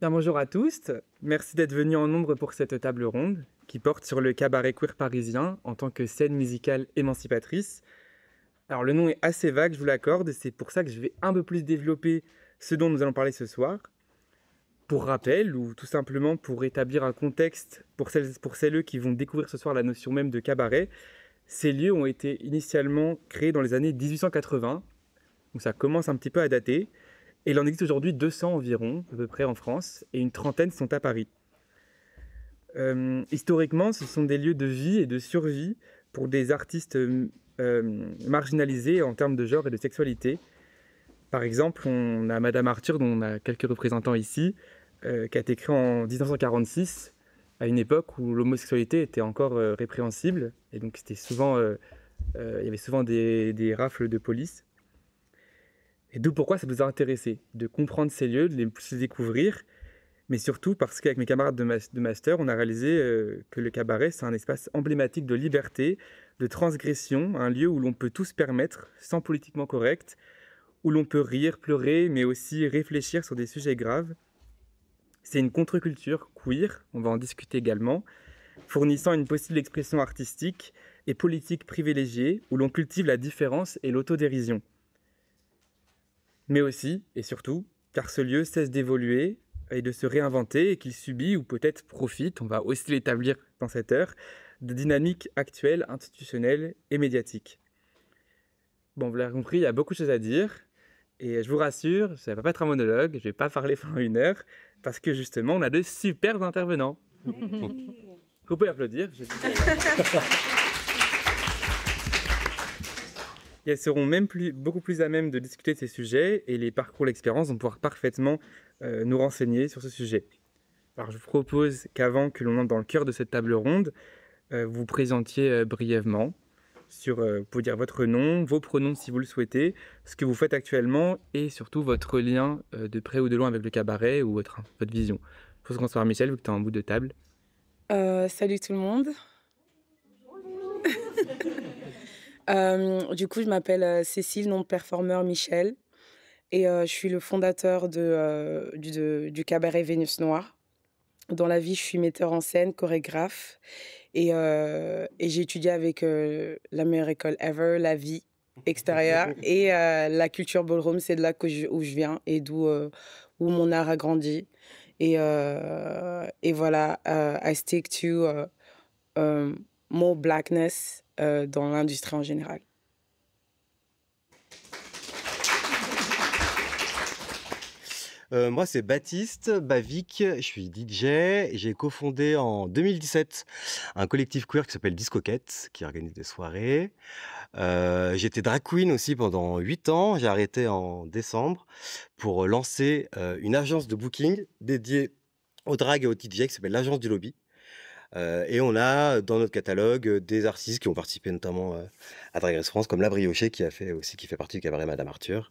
Bien, bonjour à tous, merci d'être venus en nombre pour cette table ronde qui porte sur le cabaret queer parisien en tant que scène musicale émancipatrice. Alors le nom est assez vague, je vous l'accorde, c'est pour ça que je vais un peu plus développer ce dont nous allons parler ce soir. Pour rappel, ou tout simplement pour établir un contexte pour celles qui vont découvrir ce soir la notion même de cabaret, ces lieux ont été initialement créés dans les années 1880, donc ça commence un petit peu à dater, et il en existe aujourd'hui 200 environ, à peu près en France, et une trentaine sont à Paris. Historiquement, ce sont des lieux de vie et de survie pour des artistes marginalisés en termes de genre et de sexualité. Par exemple, on a Madame Arthur, dont on a quelques représentants ici, qui a été créée en 1946, à une époque où l'homosexualité était encore répréhensible, et donc c'était souvent, il y avait souvent des rafles de police. Et d'où pourquoi ça nous a intéressés, de comprendre ces lieux, de les découvrir, mais surtout parce qu'avec mes camarades de master, on a réalisé que le cabaret, c'est un espace emblématique de liberté, de transgression, un lieu où l'on peut tout se permettre, sans politiquement correct, où l'on peut rire, pleurer, mais aussi réfléchir sur des sujets graves. C'est une contre-culture queer, on va en discuter également, fournissant une possible expression artistique et politique privilégiée, où l'on cultive la différence et l'autodérision. Mais aussi, et surtout, car ce lieu cesse d'évoluer et de se réinventer et qu'il subit ou peut-être profite, on va aussi l'établir dans cette heure, de dynamiques actuelles, institutionnelles et médiatiques. Bon, vous l'avez compris, il y a beaucoup de choses à dire. Et je vous rassure, ça ne va pas être un monologue, je ne vais pas parler pendant 1 heure, parce que justement, on a de superbes intervenants. Vous pouvez applaudir. Et elles seront même beaucoup plus à même de discuter de ces sujets, et les parcours, l'expérience vont pouvoir parfaitement nous renseigner sur ce sujet. Alors je vous propose qu'avant que l'on entre dans le cœur de cette table ronde, vous vous présentiez brièvement. Vous pouvez dire votre nom, vos pronoms si vous le souhaitez, ce que vous faites actuellement et surtout votre lien de près ou de loin avec le cabaret ou votre vision. Je pense qu'on se par Michel, vu que tu es en bout de table. Salut tout le monde. Du coup, je m'appelle Cécile, nom de performeur Michel, et je suis le fondateur du cabaret Vénus Noire. Dans la vie, je suis metteur en scène, chorégraphe, et j'ai étudié avec la meilleure école ever, la vie extérieure, et la culture ballroom, c'est de là où je viens et où mon art a grandi. Et voilà, I stick to more blackness dans l'industrie en général. Moi, c'est Baptiste Bavic, je suis DJ et j'ai cofondé en 2017 un collectif queer qui s'appelle Discoquette, qui organise des soirées. J'étais drag queen aussi pendant 8 ans, j'ai arrêté en décembre pour lancer une agence de booking dédiée au drag et au DJ qui s'appelle l'Agence du Lobby. Et on a dans notre catalogue des artistes qui ont participé notamment à Drag Race France, comme La Briochée qui fait partie du cabaret Madame Arthur,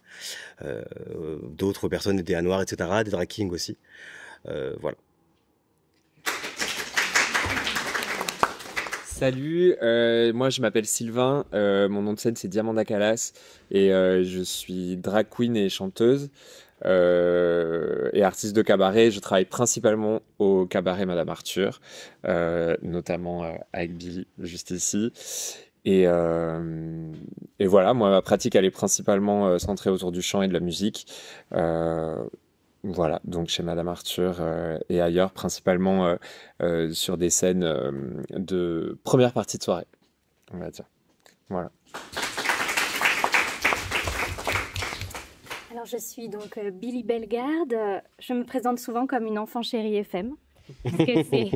d'autres personnes, des Noir, etc., des drag kings aussi. Voilà. Salut, moi je m'appelle Sylvain, mon nom de scène c'est Diamanda Calas et je suis drag queen et chanteuse et artiste de cabaret. Je travaille principalement au cabaret Madame Arthur, notamment avec Billy juste ici. Et voilà, moi ma pratique elle est principalement centrée autour du chant et de la musique. Voilà, donc chez Madame Arthur et ailleurs, principalement sur des scènes de première partie de soirée, on va dire. Voilà. Alors je suis donc Billy Bellegarde. Je me présente souvent comme une enfant chérie FM, parce que c'est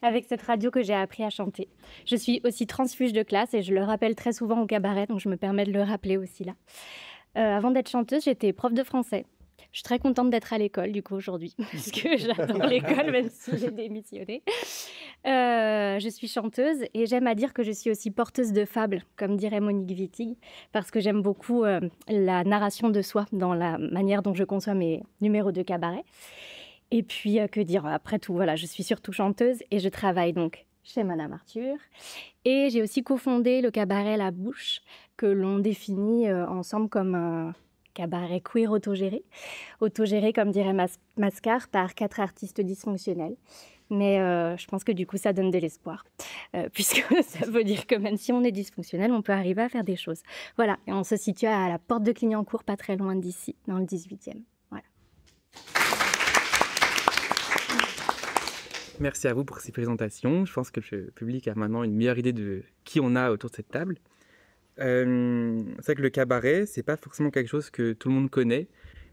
avec cette radio que j'ai appris à chanter. Je suis aussi transfuge de classe et je le rappelle très souvent au cabaret, donc je me permets de le rappeler aussi là. Avant d'être chanteuse, j'étais prof de français. Je suis très contente d'être à l'école, du coup, aujourd'hui, parce que j'adore l'école, même si j'ai démissionné. Je suis chanteuse et j'aime à dire que je suis aussi porteuse de fables, comme dirait Monique Wittig, parce que j'aime beaucoup la narration de soi dans la manière dont je conçois mes numéros de cabaret. Et puis, que dire, après tout, voilà, je suis surtout chanteuse et je travaille donc chez Madame Arthur. Et j'ai aussi cofondé le cabaret La Bouche, que l'on définit ensemble comme un cabaret queer autogéré. Autogéré, comme dirait Mascar, par 4 artistes dysfonctionnels. Mais je pense que du coup, ça donne de l'espoir, puisque ça veut dire que même si on est dysfonctionnel, on peut arriver à faire des choses. Voilà, et on se situe à la porte de Clignancourt, pas très loin d'ici, dans le 18e. Voilà. Merci à vous pour ces présentations. Je pense que le public a maintenant une meilleure idée de qui on a autour de cette table. C'est vrai que le cabaret, c'est pas forcément quelque chose que tout le monde connaît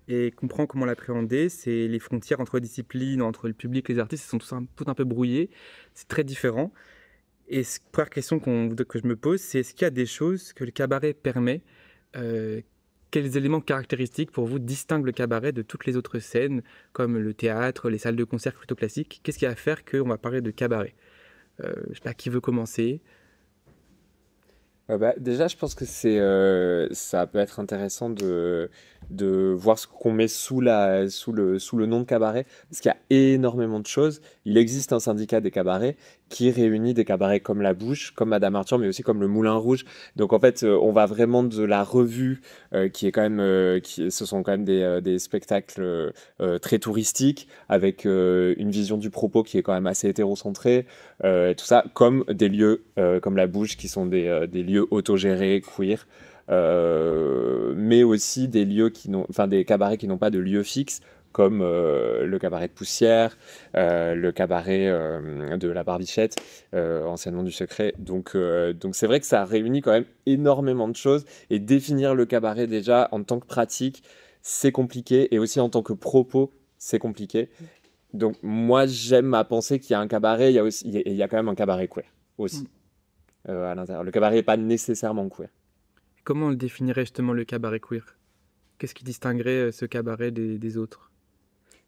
et comprend comment l'appréhender. C'est les frontières entre disciplines, entre le public et les artistes, elles sont toutes un peu brouillées. C'est très différent. Et première question que je me pose, c'est est-ce qu'il y a des choses que le cabaret permet quels éléments caractéristiques pour vous distinguent le cabaret de toutes les autres scènes, comme le théâtre, les salles de concert plutôt classiques? Qu'est-ce qui va faire qu'on va parler de cabaret? Je ne sais pas, qui veut commencer? Déjà, je pense que ça peut être intéressant de voir ce qu'on met sous le nom de cabaret, parce qu'il y a énormément de choses. Il existe un syndicat des cabarets qui réunit des cabarets comme La Bouche, comme Madame Arthur, mais aussi comme le Moulin Rouge. Donc en fait, on va vraiment de la revue, qui est quand même, ce sont quand même des spectacles très touristiques, avec une vision du propos qui est quand même assez hétérocentrée, tout ça, comme des lieux comme La Bouche, qui sont des lieux autogérés, queer, mais aussi des lieux des cabarets qui n'ont pas de lieu fixe, comme le cabaret de Poussière, le cabaret de la Barbichette, anciennement du Secret. Donc c'est vrai que ça réunit quand même énormément de choses, et définir le cabaret déjà en tant que pratique, c'est compliqué, et aussi en tant que propos, c'est compliqué. Donc moi, j'aime à penser qu'il y a un cabaret, il y a quand même un cabaret queer aussi à l'intérieur. Le cabaret n'est pas nécessairement queer. Comment on le définirait justement, le cabaret queer? Qu'est-ce qui distinguerait ce cabaret des autres?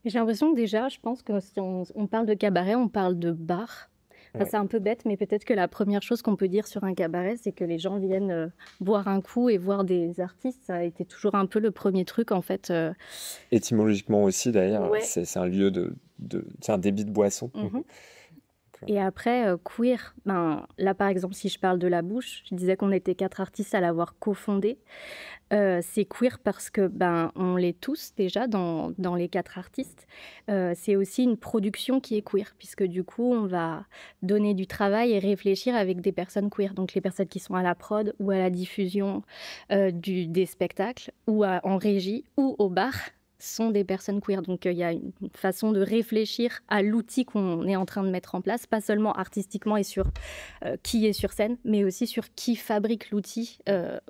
J'ai l'impression que déjà, je pense que si on parle de cabaret, on parle de bar. Enfin, Ouais. c'est un peu bête, mais peut-être que la première chose qu'on peut dire sur un cabaret, c'est que les gens viennent boire un coup et voir des artistes. Ça a été toujours un peu le premier truc, en fait. Étymologiquement aussi, d'ailleurs, Ouais. c'est un lieu c'est un débit de boisson. Mhm. Et après, queer, là par exemple, si je parle de La Bouche, je disais qu'on était 4 artistes à l'avoir cofondé. C'est queer parce que on l'est tous déjà dans les 4 artistes. C'est aussi une production qui est queer, puisque du coup, on va donner du travail et réfléchir avec des personnes queer. Donc les personnes qui sont à la prod ou à la diffusion des spectacles, ou en régie ou au bar, sont des personnes queer. Donc il y a une façon de réfléchir à l'outil qu'on est en train de mettre en place, pas seulement artistiquement et sur qui est sur scène, mais aussi sur qui fabrique l'outil,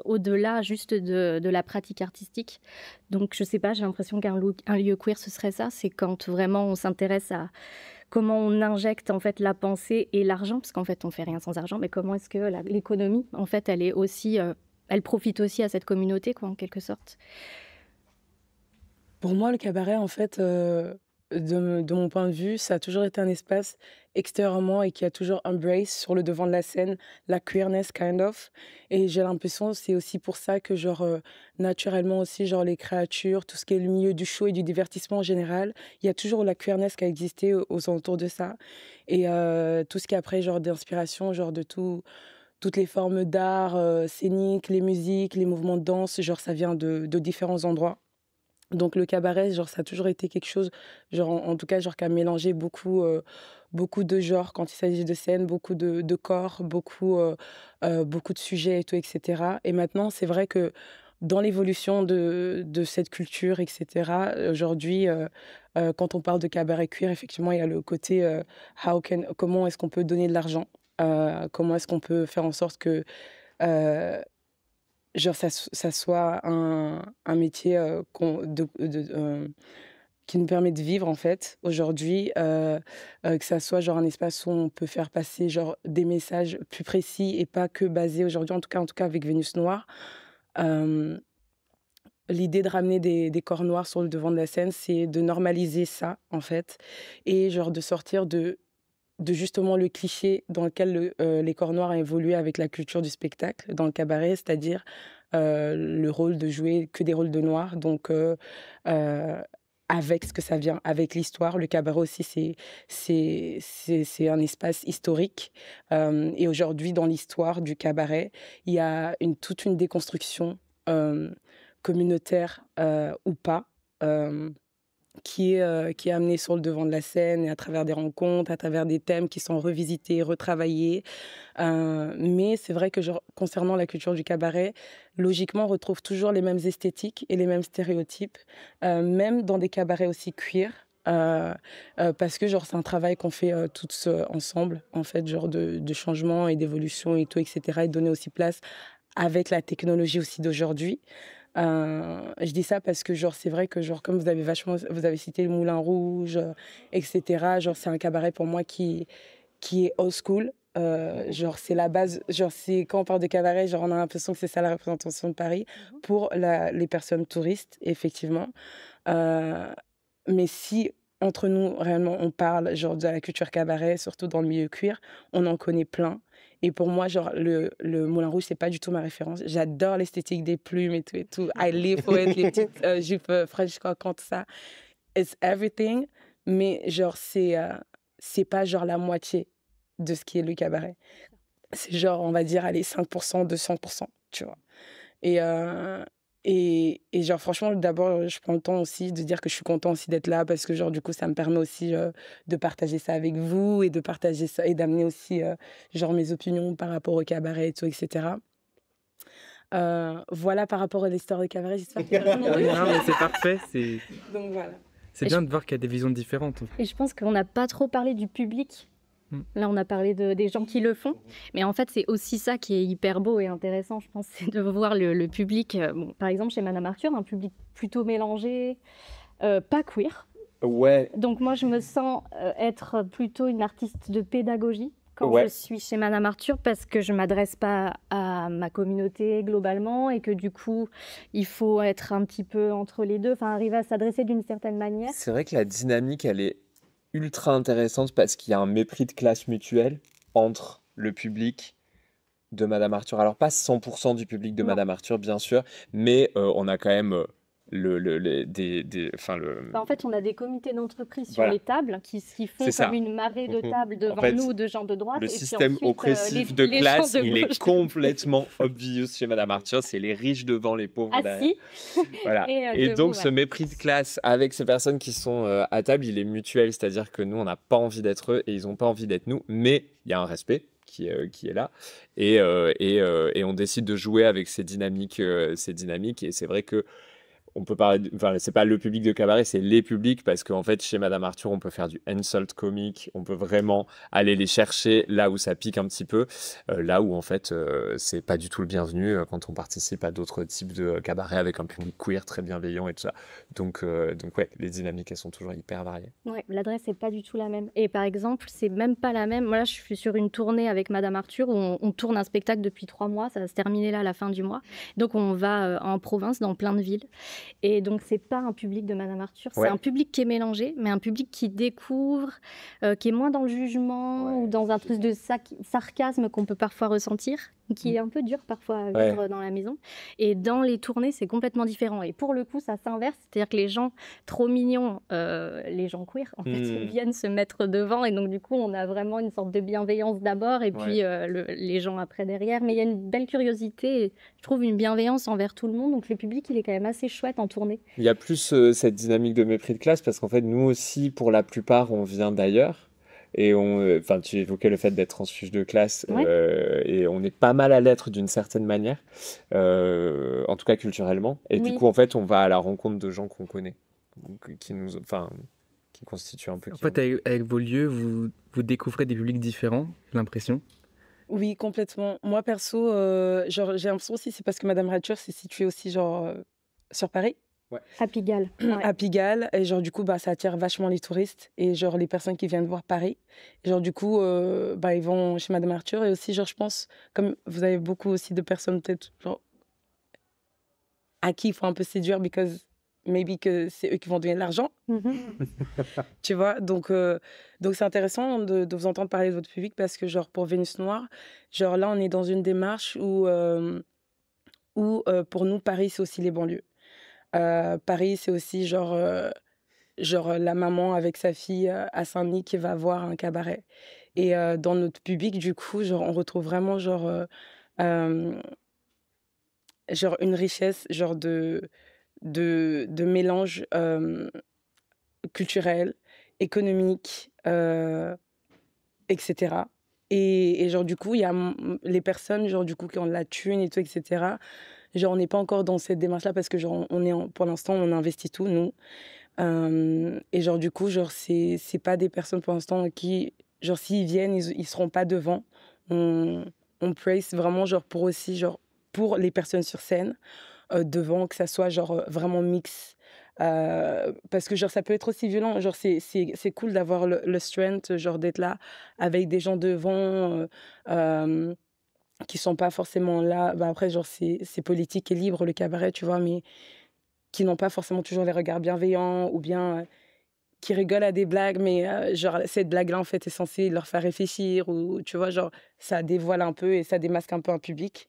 au-delà juste de la pratique artistique. Donc je sais pas, j'ai l'impression qu'un lieu queer, ce serait ça, c'est quand vraiment on s'intéresse à comment on injecte en fait la pensée et l'argent, parce qu'en fait on fait rien sans argent, mais comment est-ce que l'économie, en fait, elle est aussi, elle profite aussi à cette communauté, quoi, en quelque sorte. Pour moi, le cabaret, en fait, de mon point de vue, ça a toujours été un espace extérieurement et qui a toujours embrace sur le devant de la scène la queerness, kind of. Et j'ai l'impression, c'est aussi pour ça que, genre, naturellement aussi, genre, les créatures, tout ce qui est le milieu du show et du divertissement en général, il y a toujours la queerness qui a existé aux alentours de ça. Et tout ce qui est après, genre, d'inspiration, genre, de toutes les formes d'art scénique, les musiques, les mouvements de danse, genre, ça vient de différents endroits. Donc le cabaret, genre, ça a toujours été quelque chose, genre, en tout cas, genre, qui a mélangé beaucoup de genres quand il s'agit de scènes, beaucoup de corps, beaucoup de sujets et tout, etc. Et maintenant, c'est vrai que dans l'évolution de cette culture, etc., aujourd'hui, quand on parle de cabaret cuir, effectivement, il y a le côté comment est-ce qu'on peut donner de l'argent, comment est-ce qu'on peut faire en sorte que euh, genre ça soit un métier qui nous permet de vivre en fait aujourd'hui, que ça soit genre un espace où on peut faire passer genre des messages plus précis et pas que basés aujourd'hui, en tout cas avec Vénus Noire. Euh, L'idée de ramener des corps noirs sur le devant de la scène, c'est de normaliser ça en fait, et genre de sortir de justement le cliché dans lequel les corps noirs ont évolué avec la culture du spectacle dans le cabaret, c'est-à-dire le rôle de jouer que des rôles de noirs. Donc, avec ce que ça vient, avec l'histoire, le cabaret aussi, c'est un espace historique. Et aujourd'hui, dans l'histoire du cabaret, il y a toute une déconstruction. communautaire ou pas, qui est amené sur le devant de la scène et à travers des rencontres, à travers des thèmes qui sont revisités, retravaillés. Mais c'est vrai que concernant la culture du cabaret, logiquement, on retrouve toujours les mêmes esthétiques et les mêmes stéréotypes, même dans des cabarets aussi queer. Parce que c'est un travail qu'on fait toutes ensemble, en fait, de changement et d'évolution et tout, etc. Et donner aussi place avec la technologie aussi d'aujourd'hui. Je dis ça parce que c'est vrai que comme vous avez cité le Moulin Rouge, etc. C'est un cabaret pour moi qui est old school. C'est la base. C'est quand on parle de cabaret, on a l'impression que c'est ça la représentation de Paris pour les personnes touristes, effectivement. Mais si entre nous réellement on parle de la culture cabaret, surtout dans le milieu cuir, on en connaît plein. Et pour moi, le Moulin Rouge, c'est pas du tout ma référence. J'adore l'esthétique des plumes et tout et tout. I live for it, les petites jupes French Cancan, tout ça. It's everything. Mais c'est pas la moitié de ce qui est le cabaret. C'est on va dire, allez, 5% de 100%, tu vois. Et franchement, d'abord, je prends le temps aussi de dire que je suis contente aussi d'être là parce que, du coup, ça me permet aussi de partager ça avec vous et de partager ça et d'amener aussi, mes opinions par rapport au cabaret et tout, etc. Voilà par rapport à l'histoire du cabaret, j'espère que Non, mais c'est parfait. Donc voilà. C'est bien de voir qu'il y a des visions différentes. Et je pense qu'on n'a pas trop parlé du public. Là, on a parlé des gens qui le font, mais en fait, c'est aussi ça qui est hyper beau et intéressant, je pense, c'est de voir le public. Par exemple, chez Madame Arthur, un public plutôt mélangé, pas queer. Ouais. Donc moi, je me sens être plutôt une artiste de pédagogie quand je suis chez Madame Arthur, parce que je ne m'adresse pas à ma communauté globalement et que du coup, il faut être un petit peu entre les deux, arriver à s'adresser d'une certaine manière. C'est vrai que la dynamique, elle est ultra intéressante parce qu'il y a un mépris de classe mutuel entre le public de Madame Arthur. Alors pas 100% du public de Madame Arthur, bien sûr, mais on a quand même En fait, on a des comités d'entreprise sur les tables qui font comme une marée de tables devant nous, de gens de droite. Le système oppressif de classe, il est complètement obvious chez Madame Arthur. C'est les riches devant les pauvres derrière. Voilà. Et donc, ce mépris de classe avec ces personnes qui sont à table, il est mutuel. C'est-à-dire que nous, on n'a pas envie d'être eux et ils n'ont pas envie d'être nous. Mais il y a un respect qui est là. Et on décide de jouer avec ces dynamiques. Et c'est vrai que on peut parler, c'est pas le public de cabaret, c'est les publics, parce qu'en fait, chez Madame Arthur, on peut faire du insult comique, on peut vraiment aller les chercher là où ça pique un petit peu, là où en fait, c'est pas du tout le bienvenu quand on participe à d'autres types de cabarets avec un public queer très bienveillant et tout ça. Donc ouais, les dynamiques, elles sont toujours hyper variées. Ouais, l'adresse n'est pas du tout la même. Et par exemple, c'est même pas la même. Moi, là, je suis sur une tournée avec Madame Arthur où on tourne un spectacle depuis 3 mois, ça va se terminer là à la fin du mois. Donc, on va en province, dans plein de villes. Et donc, c'est pas un public de Madame Arthur, c'est un public qui est mélangé, mais un public qui découvre, qui est moins dans le jugement ou dans un truc de sarcasme qu'on peut parfois ressentir, qui est un peu dur parfois à vivre dans la maison. Et dans les tournées, c'est complètement différent. Et pour le coup, ça s'inverse, c'est-à-dire que les gens trop mignons, les gens queer, en fait, viennent se mettre devant. Et donc, du coup, on a vraiment une sorte de bienveillance d'abord et puis les gens après derrière. Mais il y a une belle curiosité, et je trouve une bienveillance envers tout le monde. Donc, le public, il est quand même assez chouette en tournée. Il y a plus cette dynamique de mépris de classe parce qu'en fait, nous aussi, pour la plupart, on vient d'ailleurs. Et tu évoquais le fait d'être transfuge de classe, et on est pas mal à l'être d'une certaine manière, en tout cas culturellement. Et du coup, en fait, on va à la rencontre de gens qu'on connaît, qui constituent un peu. En fait, avec vos lieux, vous découvrez des publics différents, j'ai l'impression. Oui, complètement. Moi, perso, j'ai l'impression aussi, c'est parce que Madame Arthur s'est située aussi, sur Paris. À Pigalle. À Pigalle. Et du coup, ça attire vachement les touristes et les personnes qui viennent voir Paris. Et du coup, ils vont chez Madame Arthur. Et aussi, je pense, comme vous avez beaucoup aussi de personnes peut-être à qui il faut un peu séduire because maybe que c'est eux qui vont donner de l'argent. Tu vois, donc c'est intéressant de vous entendre parler de votre public parce que pour Vénus Noire, là, on est dans une démarche où pour nous, Paris, c'est aussi les banlieues. Paris, c'est aussi la maman avec sa fille à Saint-Denis qui va voir un cabaret. Et dans notre public, du coup, on retrouve vraiment genre une richesse genre de mélange culturel, économique, etc. Et genre du coup, il y a les personnes genre du coup qui ont de la thune et tout, etc. Genre on n'est pas encore dans cette démarche-là parce que genre pour l'instant on investit tout nous. Et genre du coup genre c'est pas des personnes pour l'instant qui genre s'ils viennent ils seront pas devant. On praise vraiment genre pour aussi genre pour les personnes sur scène devant, que ça soit genre vraiment mix. Parce que genre ça peut être aussi violent, genre c'est cool d'avoir le strength, genre d'être là avec des gens devant qui sont pas forcément là. Bah après genre c'est politique et libre le cabaret, tu vois, mais qui n'ont pas forcément toujours les regards bienveillants ou bien qui rigolent à des blagues, mais genre cette blague-là en fait est censée leur faire réfléchir ou tu vois genre ça dévoile un peu et ça démasque un peu un public.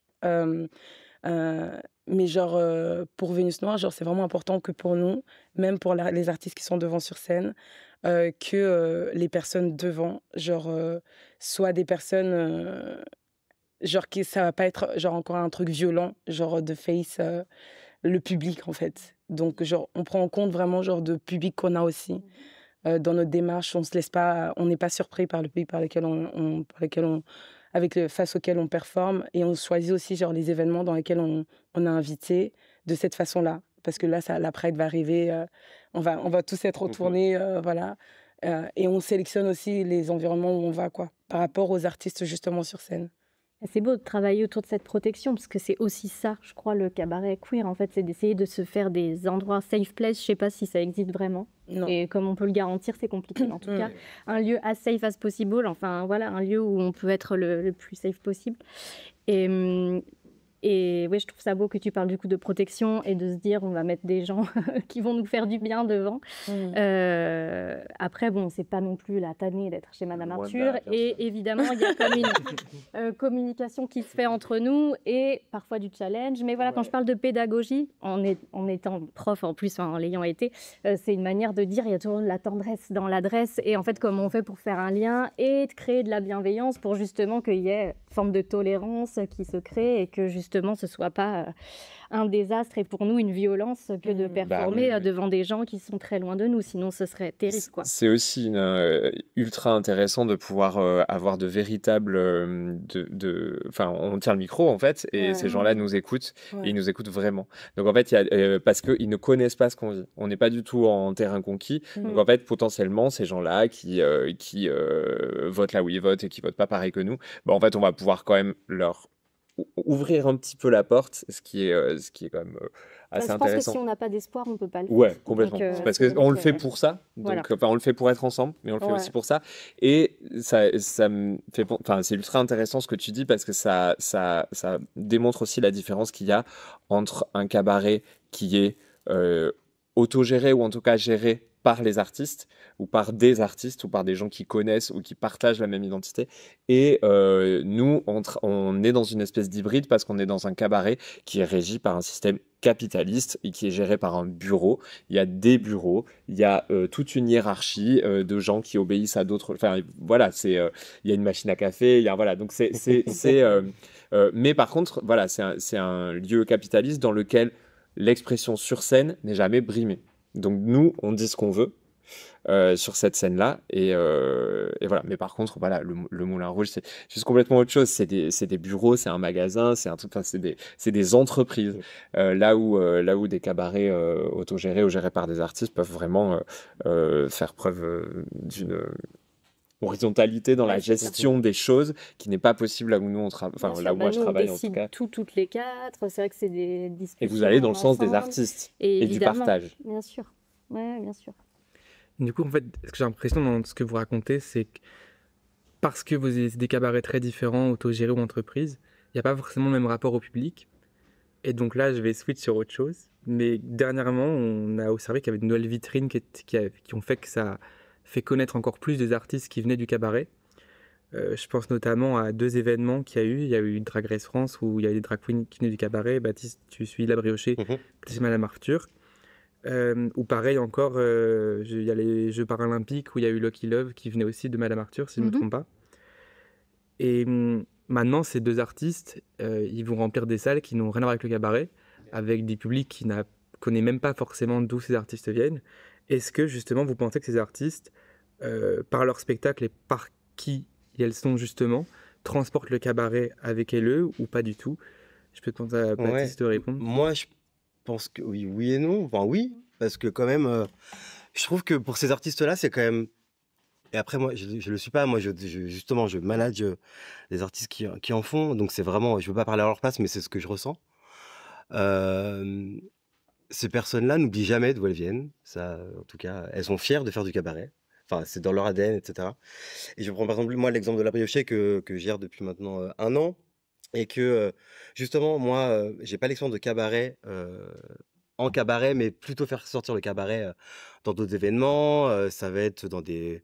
Mais genre, pour Vénus Noire, genre, c'est vraiment important que pour nous, même pour les artistes qui sont devant sur scène, que les personnes devant, genre, soient des personnes, genre, qui, ça va pas être genre encore un truc violent, genre de face le public en fait. Donc, genre, on prend en compte vraiment genre de public qu'on a aussi dans notre démarche. On se laisse pas, on n'est pas surpris par le pays par lequel face auquel on performe, et on choisit aussi genre les événements dans lesquels on est invité de cette façon-là, parce que là la Pride va arriver, on va tous être retournés, voilà. Et on sélectionne aussi les environnements où on va quoi, par rapport aux artistes justement sur scène. C'est beau de travailler autour de cette protection, parce que c'est aussi ça, je crois, le cabaret queer, en fait, c'est d'essayer de se faire des endroits safe place. Je sais pas si ça existe vraiment. Non. Et comme on peut le garantir, c'est compliqué. En tout cas, un lieu as safe as possible, enfin voilà, un lieu où on peut être le plus safe possible. Et oui, je trouve ça beau que tu parles du coup de protection et de se dire on va mettre des gens qui vont nous faire du bien devant. Après, bon, c'est pas non plus la tannée d'être chez Madame Arthur. Et évidemment, il y a comme une communication qui se fait entre nous et parfois du challenge. Mais voilà, quand je parle de pédagogie, en étant prof en plus, en l'ayant été, c'est une manière de dire il y a toujours de la tendresse dans l'adresse. Et en fait, comment on fait pour faire un lien et de créer de la bienveillance pour justement qu'il y ait une forme de tolérance qui se crée et que justement ce soit pas un désastre et pour nous une violence que de performer devant des gens qui sont très loin de nous, sinon ce serait terrible quoi. C'est aussi ultra intéressant de pouvoir avoir de véritables enfin on tient le micro en fait et ces gens-là nous écoutent et ils nous écoutent vraiment. Donc en fait parce qu'ils ne connaissent pas ce qu'on vit, on n'est pas du tout en terrain conquis. Donc en fait potentiellement ces gens-là qui votent là où ils votent et qui votent pas pareil que nous, bah, en fait on va pouvoir quand même leur ouvrir un petit peu la porte, ce qui est quand même assez intéressant. Je pense que si on n'a pas d'espoir, on ne peut pas le faire. Ouais, complètement. Donc, parce qu'on le fait pour ça, donc on le fait pour être ensemble, mais on le fait aussi pour ça. Et ça me fait, enfin, c'est ultra intéressant ce que tu dis parce que ça démontre aussi la différence qu'il y a entre un cabaret qui est autogéré ou en tout cas géré par les artistes ou par des artistes ou par des gens qui connaissent ou qui partagent la même identité et nous on est dans une espèce d'hybride parce qu'on est dans un cabaret qui est régi par un système capitaliste et qui est géré par un bureau. Il y a des bureaux, il y a toute une hiérarchie de gens qui obéissent à d'autres, enfin voilà, il y a une machine à café, il y a voilà, donc mais par contre voilà, c'est un lieu capitaliste dans lequel l'expression sur scène n'est jamais brimée. Donc nous, on dit ce qu'on veut sur cette scène-là, et voilà. Mais par contre, voilà, le Moulin Rouge, c'est juste complètement autre chose. C'est des bureaux, c'est un magasin, c'est un truc. Enfin, c'est des entreprises. Là où des cabarets autogérés ou gérés par des artistes peuvent vraiment faire preuve d'une horizontalité dans la gestion des choses qui n'est pas possible là où nous on travaille, enfin là où moi je travaille en tout cas. Toutes les quatre, c'est vrai que c'est des discussions. Et vous allez dans le sens des artistes et du partage. Bien sûr, ouais, bien sûr. Du coup, en fait, ce que j'ai l'impression dans ce que vous racontez, c'est que parce que vous avez des cabarets très différents, autogérés ou entreprises, il n'y a pas forcément le même rapport au public. Et donc là, je vais switch sur autre chose. Mais dernièrement, on a observé qu'il y avait de nouvelles vitrines qui ont fait que ça fait connaître encore plus des artistes qui venaient du cabaret. Je pense notamment à 2 événements qu'il y a eu. Il y a eu Drag Race France où il y a eu des drag queens qui venaient du cabaret. Baptiste, tu suis La Briochée, c'est Madame Arthur. Ou pareil encore, il y a les Jeux paralympiques où il y a eu Lucky Love qui venait aussi de Madame Arthur, si je ne me trompe pas. Et maintenant, ces deux artistes, ils vont remplir des salles qui n'ont rien à voir avec le cabaret, avec des publics qui ne connaissent même pas forcément d'où ces artistes viennent. Est-ce que justement, vous pensez que ces artistes, par leur spectacle et par qui elles sont justement, transportent le cabaret avec eux ou pas du tout? Je peux demander à Ouais. Baptiste de répondre. Moi, je pense que oui, oui et non. Enfin, oui, parce que quand même, je trouve que pour ces artistes-là, c'est quand même. Et après, moi, je le suis pas. Moi, justement, je manage les artistes qui en font. Donc, c'est vraiment, je veux pas parler à leur place, mais c'est ce que je ressens. Euh, Ces personnes-là n'oublient jamais d'où elles viennent. Ça, en tout cas, elles sont fières de faire du cabaret. Enfin, c'est dans leur ADN, etc. Et je prends par exemple, moi, l'exemple de La Briochée que je gère depuis maintenant 1 an. Et que, justement, moi, j'ai pas l'expérience de cabaret en cabaret, mais plutôt faire sortir le cabaret dans d'autres événements. Ça va être dans des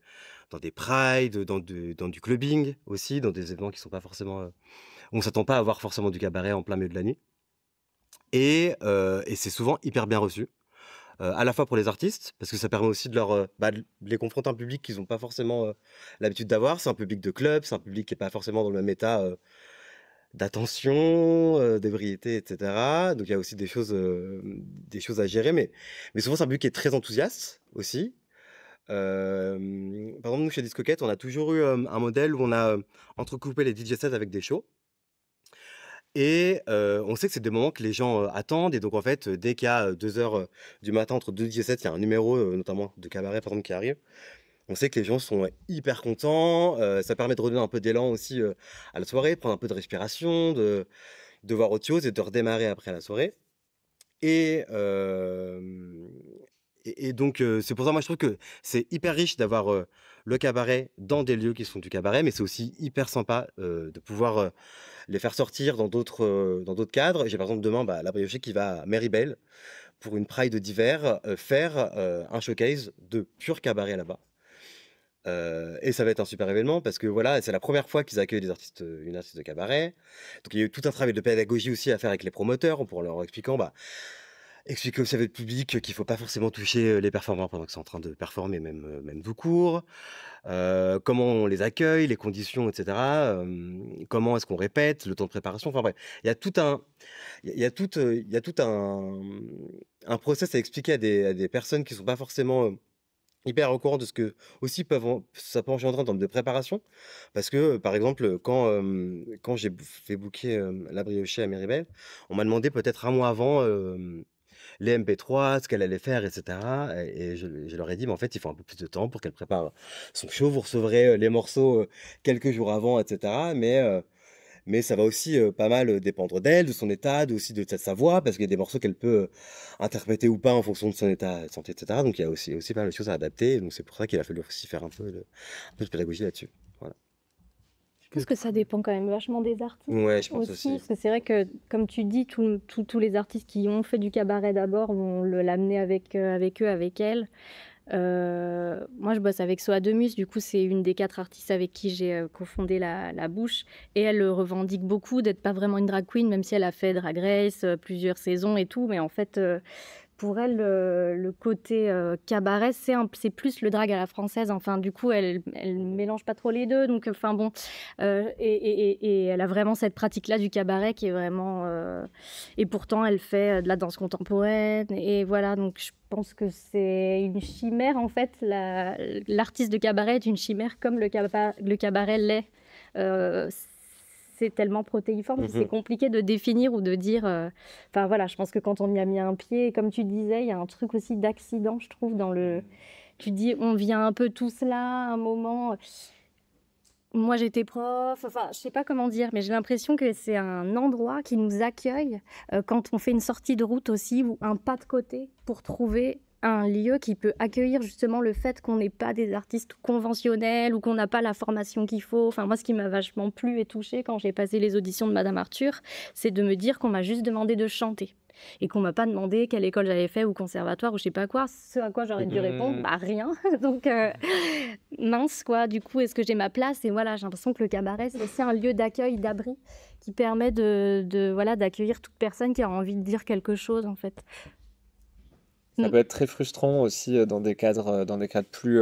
prides, dans du clubbing aussi, dans des événements qui sont pas forcément. On s'attend pas à avoir forcément du cabaret en plein milieu de la nuit. Et c'est souvent hyper bien reçu. À la fois pour les artistes, parce que ça permet aussi de les confronter à un public qu'ils n'ont pas forcément l'habitude d'avoir. C'est un public de club, c'est un public qui n'est pas forcément dans le même état d'attention, d'ébriété, etc. Donc il y a aussi des choses à gérer, mais souvent c'est un public qui est très enthousiaste aussi. Par exemple, nous chez Discoquette, on a toujours eu un modèle où on a entrecoupé les DJ sets avec des shows. Et on sait que c'est des moments que les gens attendent. Et donc, en fait, dès qu'il y a 2 heures du matin, entre 2 DJ sets, il y a un numéro, notamment de cabaret, par exemple, qui arrive. On sait que les gens sont hyper contents. Ça permet de redonner un peu d'élan aussi à la soirée, prendre un peu de respiration, de voir autre chose et de redémarrer après la soirée. Et, donc, c'est pour ça, moi, je trouve que c'est hyper riche d'avoir le cabaret dans des lieux qui sont du cabaret, mais c'est aussi hyper sympa de pouvoir les faire sortir dans d'autres cadres. J'ai par exemple demain La Briochée qui va à Meribel pour une Pride d'hiver faire un showcase de pur cabaret là-bas. Et ça va être un super événement parce que voilà, c'est la première fois qu'ils accueillent une artiste de cabaret. Donc il y a eu tout un travail de pédagogie aussi à faire avec les promoteurs pour leur expliquer aussi à votre public qu'il ne faut pas forcément toucher les performeurs pendant qu'ils sont en train de performer, même tout court. Comment on les accueille, les conditions, etc. Comment est-ce qu'on répète, le temps de préparation. Enfin bref, il y a tout un process à expliquer à des personnes qui ne sont pas forcément hyper au courant de ce que aussi ça peut engendrer en termes de préparation. Parce que, par exemple, quand j'ai fait booker La Briochée à Meribel, on m'a demandé peut-être un mois avant les MP3, ce qu'elle allait faire, etc. Et je leur ai dit, mais en fait, il faut un peu plus de temps pour qu'elle prépare son show. Vous recevrez les morceaux quelques jours avant, etc. Mais ça va aussi pas mal dépendre d'elle, de son état, aussi de sa voix, parce qu'il y a des morceaux qu'elle peut interpréter ou pas en fonction de son état de santé, etc. Donc il y a aussi pas mal de choses à adapter. Donc c'est pour ça qu'il a fallu aussi faire un peu de pédagogie là-dessus. Voilà. Je pense que ça dépend quand même vachement des artistes. Ouais, je pense aussi. Parce que c'est vrai que, comme tu dis, tous les artistes qui ont fait du cabaret d'abord vont l'amener avec eux, avec elles. Moi, je bosse avec Soa Demus, du coup, c'est une des 4 artistes avec qui j'ai cofondé la Bouche. Et elle revendique beaucoup d'être pas vraiment une drag queen, même si elle a fait Drag Race, plusieurs saisons et tout. Mais en fait, pour elle, le côté cabaret, c'est plus le drag à la française. Enfin, du coup, elle mélange pas trop les deux. Donc, enfin bon, et elle a vraiment cette pratique-là du cabaret qui est vraiment. Et pourtant, elle fait de la danse contemporaine. Et voilà, donc je pense que c'est une chimère en fait. L'artiste de cabaret est une chimère comme le cabaret l'est. C'est tellement protéiforme que c'est compliqué de définir ou de dire. Enfin voilà, je pense que quand on y a mis un pied, comme tu disais, il y a un truc aussi d'accident, je trouve, dans le. Tu dis, on vient un peu tous là, à un moment. Moi, j'étais prof, enfin, je sais pas comment dire, mais j'ai l'impression que c'est un endroit qui nous accueille quand on fait une sortie de route aussi ou un pas de côté pour trouver un lieu qui peut accueillir justement le fait qu'on n'est pas des artistes conventionnels ou qu'on n'a pas la formation qu'il faut. Enfin, moi, ce qui m'a vachement plu et touchée quand j'ai passé les auditions de Madame Arthur, c'est de me dire qu'on m'a juste demandé de chanter et qu'on m'a pas demandé quelle école j'avais fait ou conservatoire ou je sais pas quoi. Ce à quoi j'aurais dû répondre, bah rien. Donc mince quoi. Du coup, est-ce que j'ai ma place? Et voilà, j'ai l'impression que le cabaret c'est aussi un lieu d'accueil, d'abri qui permet d'accueillir toute personne qui a envie de dire quelque chose en fait. Ça peut être très frustrant aussi dans des cadres plus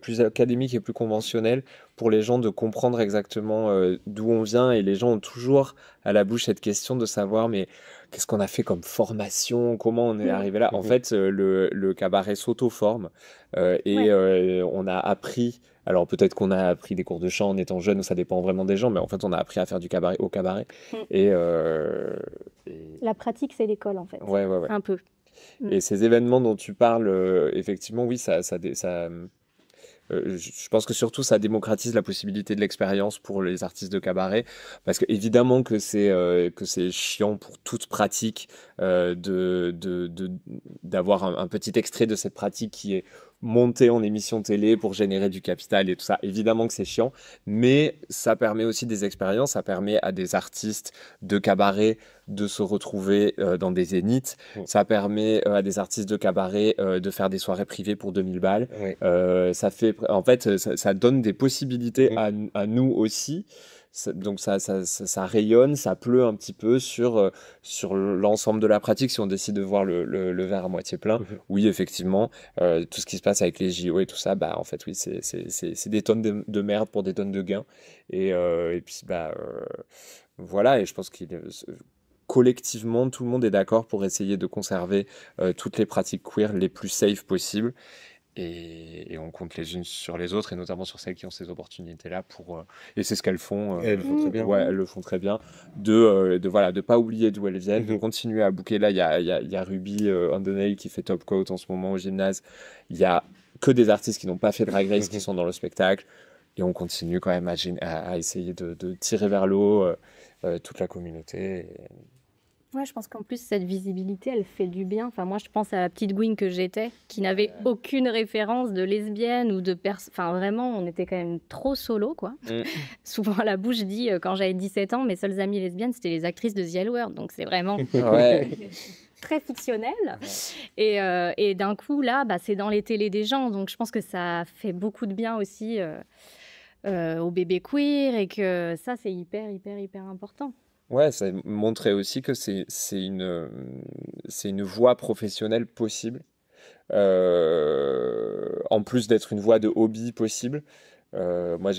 plus académique et plus conventionnel pour les gens de comprendre exactement d'où on vient. Et les gens ont toujours à la bouche cette question de savoir, mais qu'est-ce qu'on a fait comme formation? Comment on est arrivé là? En fait, le cabaret s'auto-forme on a appris. Alors peut-être qu'on a appris des cours de chant en étant jeune, ou ça dépend vraiment des gens, mais en fait on a appris à faire du cabaret au cabaret. Et, La pratique, c'est l'école, en fait. ouais. Un peu. Et ces événements dont tu parles, effectivement, oui, je pense que surtout ça démocratise la possibilité de l'expérience pour les artistes de cabaret, parce que évidemment que c'est chiant pour toute pratique d'avoir un petit extrait de cette pratique qui est monté en émission télé pour générer du capital et tout ça. Évidemment que c'est chiant, mais ça permet aussi des expériences, ça permet à des artistes de cabaret de se retrouver dans des zéniths, ça permet à des artistes de cabaret de faire des soirées privées pour 2000 balles. En fait, ça donne des possibilités à nous aussi. Donc ça rayonne, ça pleut un petit peu sur l'ensemble de la pratique si on décide de voir le verre à moitié plein. Oui, effectivement, tout ce qui se passe avec les JO et tout ça, bah, en fait, oui, c'est des tonnes de merde pour des tonnes de gains. Et puis, voilà, et je pense collectivement, tout le monde est d'accord pour essayer de conserver toutes les pratiques queer les plus safe possibles. Et on compte les unes sur les autres, et notamment sur celles qui ont ces opportunités-là et c'est ce qu'elles font. Elles le font très bien. Ouais, elles le font très bien. De pas oublier d'où elles viennent, de continuer à booker. Là, il y a Ruby Undernail qui fait Top Coat en ce moment au gymnase. Il y a que des artistes qui n'ont pas fait Drag Race qui sont dans le spectacle. Et on continue quand même à essayer de tirer vers le haut toute la communauté. Ouais, je pense qu'en plus, cette visibilité, elle fait du bien. Enfin, moi, je pense à la petite Gwyn que j'étais, qui n'avait aucune référence de lesbienne ou de personne. Enfin, vraiment, on était quand même trop solo, quoi. Souvent, à la bouche, je dis, quand j'avais 17 ans, mes seules amies lesbiennes, c'était les actrices de The L Word. Donc, c'est vraiment très fictionnel. Et d'un coup, là, c'est dans les télés des gens. Donc, je pense que ça fait beaucoup de bien aussi aux bébés queer, et que ça, c'est hyper, hyper, hyper important. Ouais, ça montrait aussi que c'est une voie professionnelle possible, en plus d'être une voie de hobby possible. Moi,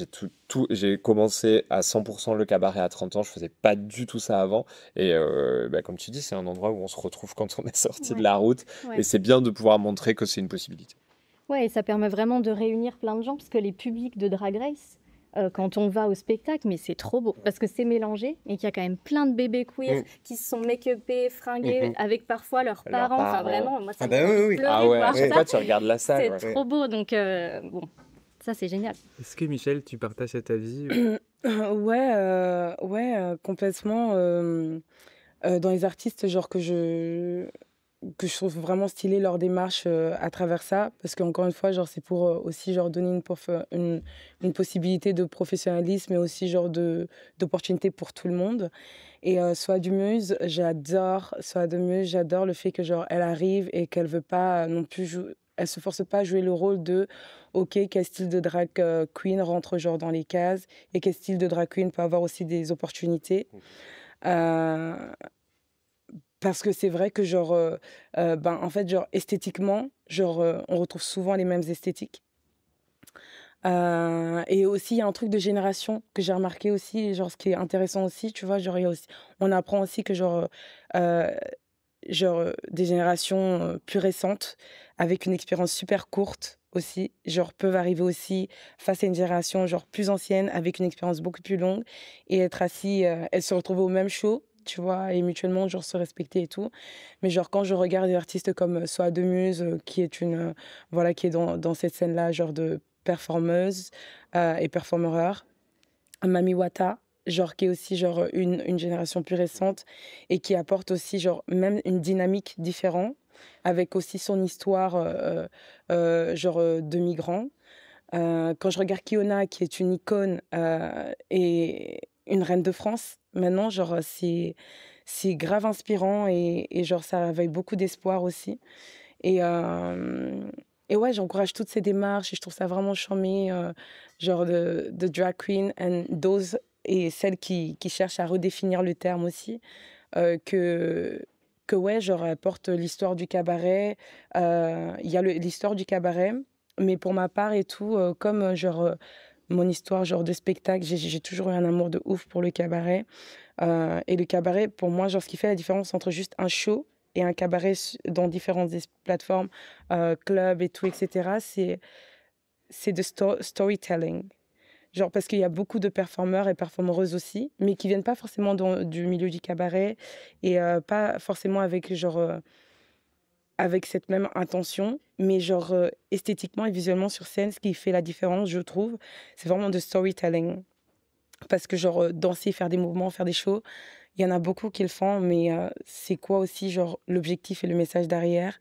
j'ai commencé à 100% le cabaret à 30 ans, je faisais pas du tout ça avant. Et comme tu dis, c'est un endroit où on se retrouve quand on est sorti de la route. Et c'est bien de pouvoir montrer que c'est une possibilité. Ouais, et ça permet vraiment de réunir plein de gens, parce que les publics de Drag Race, quand on va au spectacle, mais c'est trop beau, parce que c'est mélangé, et qu'il y a quand même plein de bébés queer qui se sont make-upés, fringués, avec parfois leurs parents. Enfin, vraiment, moi, ça me fait pleurer. Ah ouais, à chaque fois, tu regardes la salle. C'est trop beau, donc bon, ça, c'est génial. Est-ce que, Michel, tu partages cet avis? Ouais, complètement. Dans les artistes, genre que je trouve vraiment stylé leur démarche à travers ça, parce qu'encore une fois, genre c'est pour aussi genre donner une possibilité de professionnalisme, mais aussi genre d'opportunité pour tout le monde. Et Soa Dumuse, j'adore le fait que genre elle arrive et qu'elle veut pas non plus elle se force pas à jouer le rôle de ok, quel style de drag queen rentre genre dans les cases, et quel style de drag queen peut avoir aussi des opportunités. Parce que c'est vrai que genre en fait genre esthétiquement genre on retrouve souvent les mêmes esthétiques, et aussi il y a un truc de génération que j'ai remarqué aussi, genre ce qui est intéressant aussi, tu vois, genre on apprend aussi que des générations plus récentes avec une expérience super courte aussi genre peuvent arriver aussi face à une génération genre plus ancienne avec une expérience beaucoup plus longue, et être assis, elles se retrouvent au même show, tu vois, et mutuellement genre se respecter et tout. Mais genre quand je regarde des artistes comme Soa Dumuse, qui est qui est dans cette scène là genre de performeuse et performeur, Mami Wata, genre qui est aussi genre une génération plus récente, et qui apporte aussi genre même une dynamique différente, avec aussi son histoire de migrants. Quand je regarde Kiona, qui est une icône et une reine de France, maintenant, genre, c'est grave inspirant, et genre, ça réveille beaucoup d'espoir aussi. Et ouais, j'encourage toutes ces démarches, et je trouve ça vraiment charmé, genre de drag queen, et celles qui cherchent à redéfinir le terme aussi, que ouais, genre, elle porte l'histoire du cabaret. Il y a l'histoire du cabaret, Mais pour ma part et tout, comme, mon histoire genre de spectacle, j'ai toujours eu un amour de ouf pour le cabaret, et le cabaret pour moi, genre ce qui fait la différence entre juste un show et un cabaret dans différentes plateformes, clubs et tout et cetera, c'est de storytelling. Genre parce qu'il y a beaucoup de performeurs et performeuses aussi, mais qui viennent pas forcément du milieu du cabaret et pas forcément avec genre, avec cette même intention, mais genre, esthétiquement et visuellement sur scène, ce qui fait la différence, je trouve, c'est vraiment de storytelling. Parce que genre, danser, faire des mouvements, faire des shows, il y en a beaucoup qui le font, mais c'est quoi aussi genre l'objectif et le message derrière?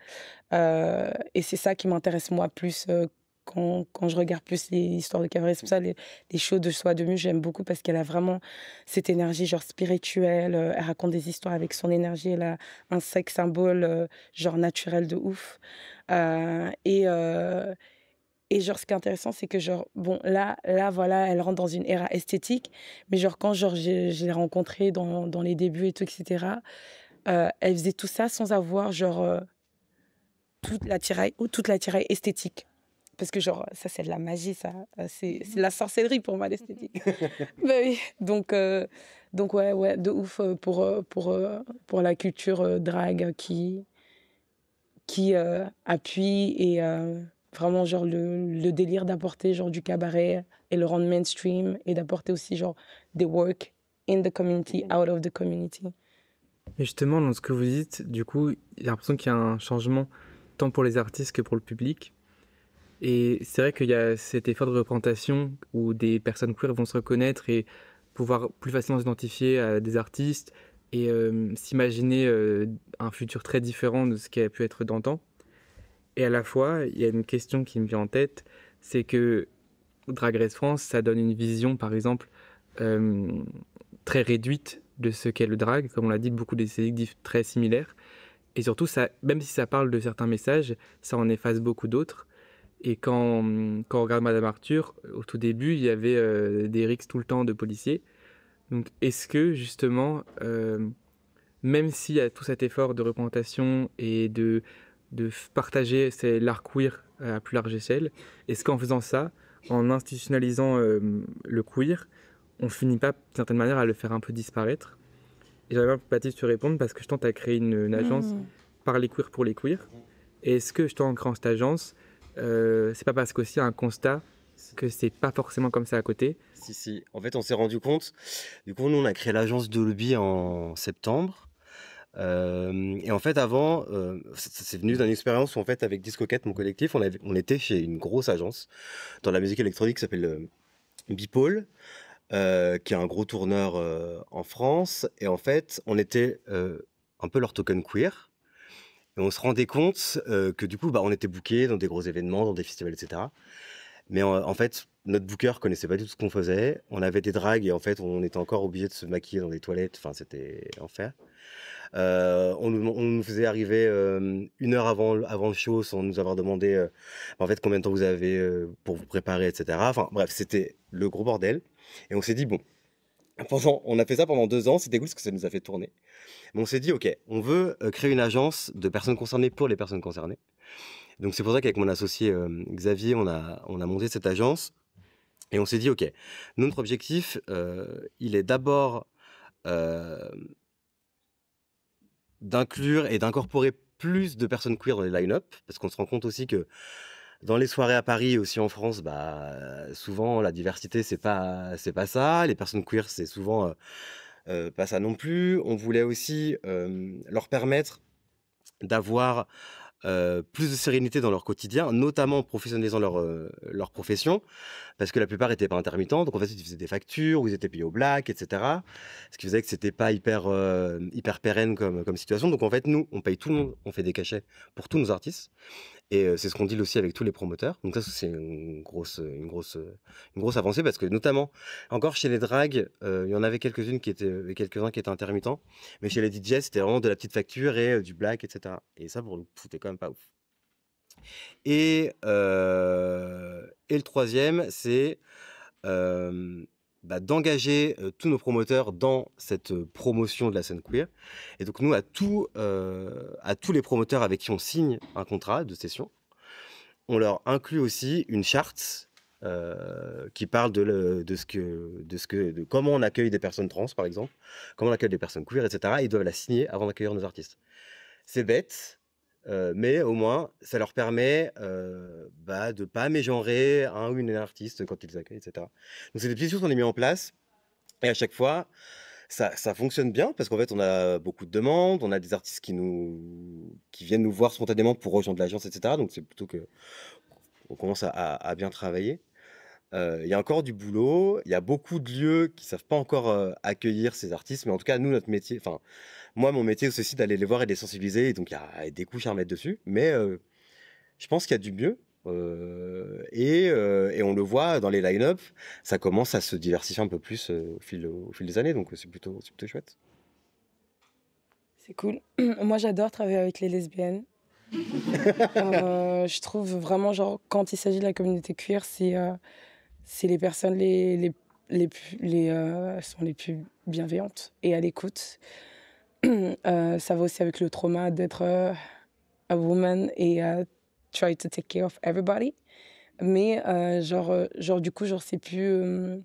Et c'est ça qui m'intéresse moi plus, quand je regarde plus les histoires de cabaret. C'est pour ça les shows de Soie de Mue, j'aime beaucoup parce qu'elle a vraiment cette énergie genre spirituelle, elle raconte des histoires avec son énergie, elle a un sex symbole, genre naturel de ouf. Heu et heu et genre ce qui est intéressant, c'est que genre, bon là voilà, elle rentre dans une ère esthétique, mais genre quand genre je l'ai rencontrée dans les débuts et tout et cetera, elle faisait tout ça sans avoir genre, toute l'attirail esthétique. Parce que genre, ça, c'est de la magie, ça. C'est de la sorcellerie pour moi, l'esthétique. Bah oui. Donc ouais, de ouf pour la culture drague qui appuie et vraiment genre le délire d'apporter genre du cabaret et le rendre mainstream et d'apporter aussi genre des work in the community, out of the community. Et justement, dans ce que vous dites, du coup, j'ai l'impression qu'il y a un changement tant pour les artistes que pour le public. Et c'est vrai qu'il y a cet effort de représentation où des personnes queer vont se reconnaître et pouvoir plus facilement s'identifier à des artistes et s'imaginer un futur très différent de ce qui a pu être d'antan. Et à la fois, il y a une question qui me vient en tête, c'est que Drag Race France, ça donne une vision, par exemple, euh, très réduite de ce qu'est le drag. Comme on l'a dit, beaucoup d'esthétiques très similaires. Et surtout, ça, même si ça parle de certains messages, ça en efface beaucoup d'autres. Et quand on regarde Madame Arthur, au tout début, il y avait des rixes tout le temps de policiers. Donc, est-ce que, justement, même s'il y a tout cet effort de représentation et de partager l'art queer à plus large échelle, est-ce qu'en faisant ça, en institutionnalisant le queer, on finit pas, d'une certaine manière, à le faire un peu disparaître? Et j'aimerais bien, Baptiste, te répondre parce que je tente à créer une agence par les queers pour les queers. Et est-ce que, je tente en créant cette agence, c'est pas parce qu'aussi un constat que c'est pas forcément comme ça à côté? Si. En fait, on s'est rendu compte. Du coup, nous, on a créé l'agence de lobby en septembre. Et en fait, avant, c'est venu d'une expérience où, en fait, avec Discoquette, mon collectif, on était chez une grosse agence dans la musique électronique qui s'appelle Bipole, qui est un gros tourneur en France. Et en fait, on était un peu leur token queer. Et on se rendait compte que du coup, on était bookés dans des gros événements, dans des festivals, etc. Mais en fait, notre booker connaissait pas du tout ce qu'on faisait. On avait des dragues et en fait, on était encore obligé de se maquiller dans les toilettes. Enfin, c'était enfer. On nous faisait arriver 1 heure avant le show sans nous avoir demandé en fait combien de temps vous avez pour vous préparer, etc. Enfin bref, c'était le gros bordel. Et on s'est dit, bon, on a fait ça pendant 2 ans, c'était cool parce que ça nous a fait tourner. Mais on s'est dit, ok, on veut créer une agence de personnes concernées pour les personnes concernées. Donc c'est pour ça qu'avec mon associé Xavier, on a monté cette agence. Et on s'est dit, ok, notre objectif, il est d'abord d'inclure et d'incorporer plus de personnes queer dans les line-up, parce qu'on se rend compte aussi que dans les soirées à Paris et aussi en France, souvent la diversité c'est pas ça, les personnes queer c'est souvent pas ça non plus. On voulait aussi leur permettre d'avoir plus de sérénité dans leur quotidien, notamment en professionnalisant leur profession, parce que la plupart n'étaient pas intermittents, donc en fait ils faisaient des factures, ou ils étaient payés au black, etc. Ce qui faisait que c'était pas hyper pérenne comme situation. Donc en fait nous, on paye tout le monde, on fait des cachets pour tous nos artistes, et c'est ce qu'on dit aussi avec tous les promoteurs. Donc ça c'est une grosse avancée, parce que notamment, encore chez les dragues, il y en avait quelques-uns qui étaient intermittents, mais chez les DJ c'était vraiment de la petite facture et du black, etc. Et ça pour le coup c'était quand même pas ouf. Et le troisième, c'est d'engager tous nos promoteurs dans cette promotion de la scène queer. Et donc nous, à tous les promoteurs avec qui on signe un contrat de session, on leur inclut aussi une charte qui parle de comment on accueille des personnes trans, par exemple, comment on accueille des personnes queer, etc. Ils doivent la signer avant d'accueillir nos artistes. C'est bête, mais au moins, ça leur permet de ne pas mégenrer un ou une artiste quand ils les accueillent, etc. Donc, c'est des petites choses qu'on a mis en place. Et à chaque fois, ça fonctionne bien parce qu'en fait, on a beaucoup de demandes, on a des artistes qui viennent nous voir spontanément pour rejoindre l'agence, etc. Donc, c'est plutôt qu'on commence à bien travailler. Il y a encore du boulot, il y a beaucoup de lieux qui ne savent pas encore accueillir ces artistes, mais en tout cas, nous, notre métier, enfin, moi, mon métier, c'est aussi d'aller les voir et de les sensibiliser, et donc il y a des couches à remettre dessus, mais je pense qu'il y a du mieux, et on le voit dans les line-up, ça commence à se diversifier un peu plus au fil des années, donc c'est plutôt chouette. C'est cool. Moi, j'adore travailler avec les lesbiennes. Je trouve vraiment, genre, quand il s'agit de la communauté queer, c'est les personnes sont les plus bienveillantes et à l'écoute. Ça va aussi avec le trauma d'être a woman et try to take care of everybody. Mais du coup, c'est plus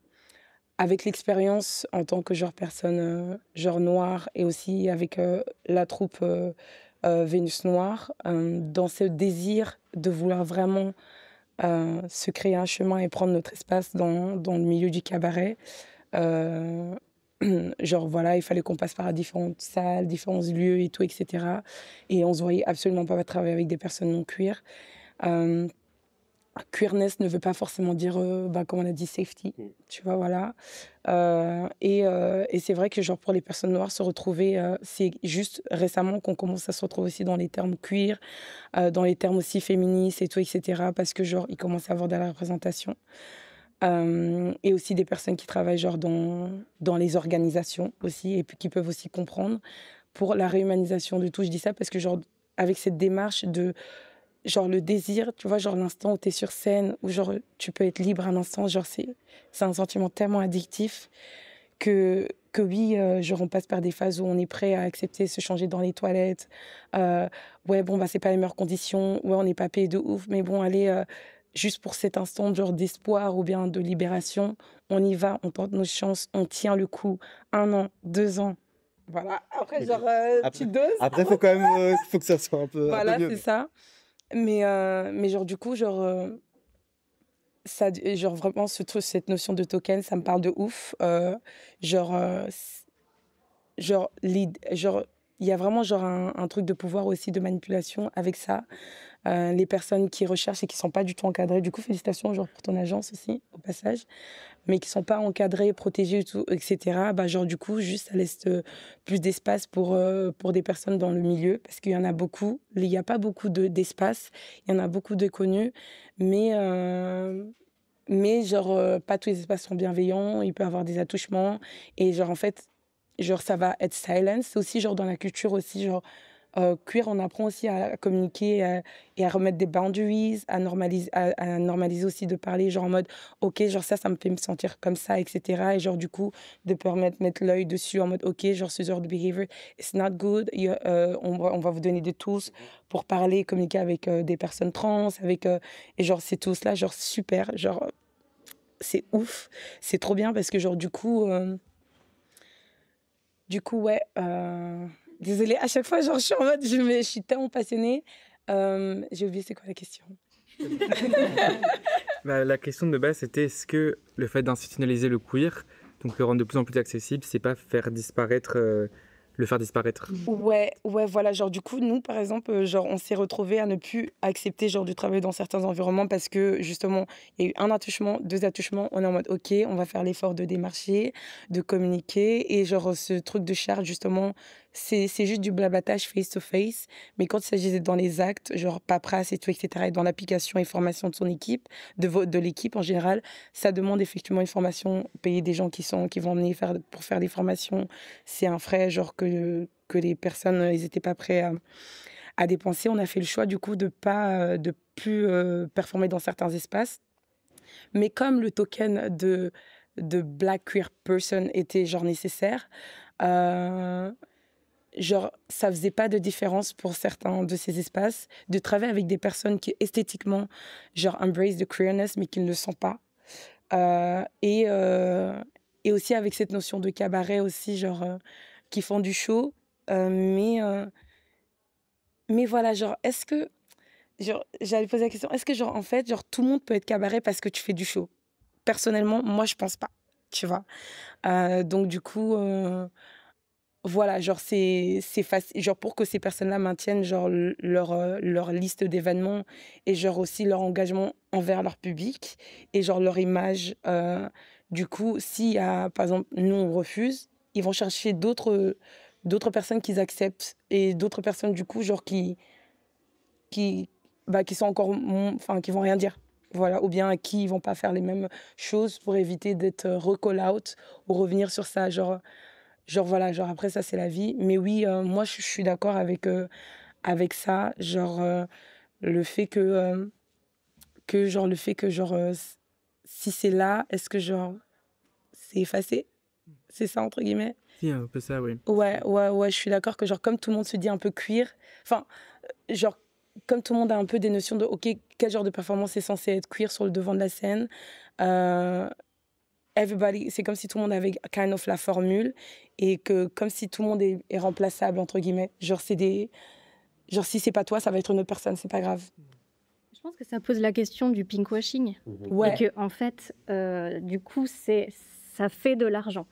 avec l'expérience en tant que personne noire et aussi avec la troupe Vénus Noire, dans ce désir de vouloir vraiment se créer un chemin et prendre notre espace dans le milieu du cabaret. Il fallait qu'on passe par différentes salles, différents lieux et tout, etc. Et on se voyait absolument pas travailler avec des personnes non queer. Queerness ne veut pas forcément dire, comme on a dit, safety, tu vois, voilà. Et c'est vrai que, pour les personnes noires, se retrouver, c'est juste récemment qu'on commence à se retrouver aussi dans les termes queer, dans les termes aussi féministes et tout, etc. Parce que, il commence à avoir de la représentation. Et aussi des personnes qui travaillent, dans les organisations aussi, et puis qui peuvent aussi comprendre pour la réhumanisation de tout. Je dis ça parce que, avec cette démarche de le désir, tu vois, l'instant où tu es sur scène, où tu peux être libre un instant, c'est un sentiment tellement addictif que oui, on passe par des phases où on est prêt à accepter se changer dans les toilettes. C'est pas les meilleures conditions, on n'est pas payé de ouf, mais bon, allez, juste pour cet instant d'espoir ou bien de libération, on y va, on tente nos chances, on tient le coup. 1 an, 2 ans. Voilà, après, tu doses. Après, faut quand même faut que ça soit un peu voilà, un peu mieux. C'est ça. Mais du coup, ça, vraiment, cette notion de token, ça me parle de ouf. Il y a vraiment un truc de pouvoir aussi, de manipulation avec ça. Les personnes qui recherchent et qui ne sont pas du tout encadrées. Du coup, félicitations pour ton agence aussi, au passage. Mais qui ne sont pas encadrées, protégées, tout, etc. Du coup, juste, ça laisse plus d'espace pour des personnes dans le milieu. Parce qu'il y en a beaucoup. Il n'y a pas beaucoup d'espace. Il y en a beaucoup de connus. Mais pas tous les espaces sont bienveillants. Il peut y avoir des attouchements. Et en fait, ça va être silence. C'est aussi dans la culture aussi, queer, on apprend aussi à communiquer et à remettre des boundaries, à normaliser aussi de parler en mode ok, ça me fait me sentir comme ça, etc. Et du coup, de mettre l'œil dessus en mode ok, ce genre de behavior, it's not good. On va vous donner des tools pour parler, communiquer avec des personnes trans, et ces tools-là, super, c'est ouf, c'est trop bien parce que du coup, ouais. Désolée, à chaque fois, je suis en mode, je suis tellement passionnée. J'ai oublié, c'est quoi la question? La question de base, c'était est-ce que le fait d'institutionnaliser le queer, donc le rendre de plus en plus accessible, c'est pas le faire disparaître Ouais, voilà. Du coup, nous, par exemple, on s'est retrouvés à ne plus accepter de travailler dans certains environnements parce que, justement, il y a eu 1 attouchement, 2 attouchements. On est en mode, OK, on va faire l'effort de démarcher, de communiquer. Et ce truc de charte, justement, c'est juste du blablatage face-to-face. Mais quand il s'agit d'être dans les actes, paperasse et tout, etc., et dans l'application et formation de son équipe, de l'équipe en général, ça demande effectivement une formation, payer des gens qui vont venir pour faire des formations. C'est un frais, que les personnes ils étaient pas prêts à dépenser. On a fait le choix du coup de plus performer dans certains espaces, mais comme le token de Black Queer Person était nécessaire, genre, ça faisait pas de différence pour certains de ces espaces de travailler avec des personnes qui esthétiquement, genre, embrace the queerness, mais qui ne le sont pas. Euh, et, euh, et aussi avec cette notion de cabaret aussi, genre, qui font du show. Euh, mais, euh, mais voilà, genre, est-ce que, genre, j'allais poser la question, est-ce que, genre, en fait, genre, tout le monde peut être cabaret parce que tu fais du show? Personnellement, moi, je pense pas, tu vois. Donc, du coup, voilà, genre, c'est facile, genre, pour que ces personnes-là maintiennent, genre, leur liste d'événements et, genre, aussi leur engagement envers leur public et, genre, leur image. Du coup, s'il y a, par exemple, nous, on refuse, ils vont chercher d'autres personnes qu'ils acceptent et d'autres personnes, du coup, genre, qui, qui sont encore, enfin, qui vont rien dire. Voilà, ou bien à qui ils vont pas faire les mêmes choses pour éviter d'être recall out ou revenir sur ça. Genre voilà, genre après ça, c'est la vie. Mais oui, moi, je suis d'accord avec ça. Genre, le fait le fait que, genre, si c'est là, est-ce que, genre, c'est effacé? C'est ça, entre guillemets? Si, un peu ça, oui. Ouais, je suis d'accord que, genre, comme tout le monde se dit un peu queer, enfin, genre, comme tout le monde a un peu des notions de, OK, quel genre de performance est censé être queer sur le devant de la scène, euh, everybody, c'est comme si tout le monde avait kind of la formule et que comme si tout le monde est remplaçable, entre guillemets. Genre, si c'est pas toi, ça va être une autre personne, c'est pas grave. Je pense que ça pose la question du pinkwashing. Ouais. Et que, en fait, du coup, ça fait de l'argent.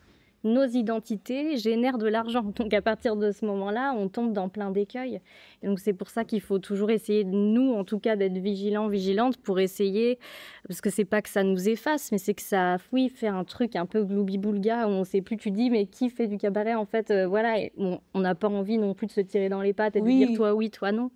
Nos identités génèrent de l'argent. Donc, à partir de ce moment-là, on tombe dans plein d'écueils. Et donc, c'est pour ça qu'il faut toujours essayer, nous, en tout cas, d'être vigilants, vigilantes pour essayer, parce que c'est pas que ça nous efface, mais c'est que ça, oui, fait un truc un peu gloubi-boulga où on sait plus, tu dis, mais qui fait du cabaret, en fait, voilà. Et on n'a pas envie non plus de se tirer dans les pattes et de dire toi oui, toi non.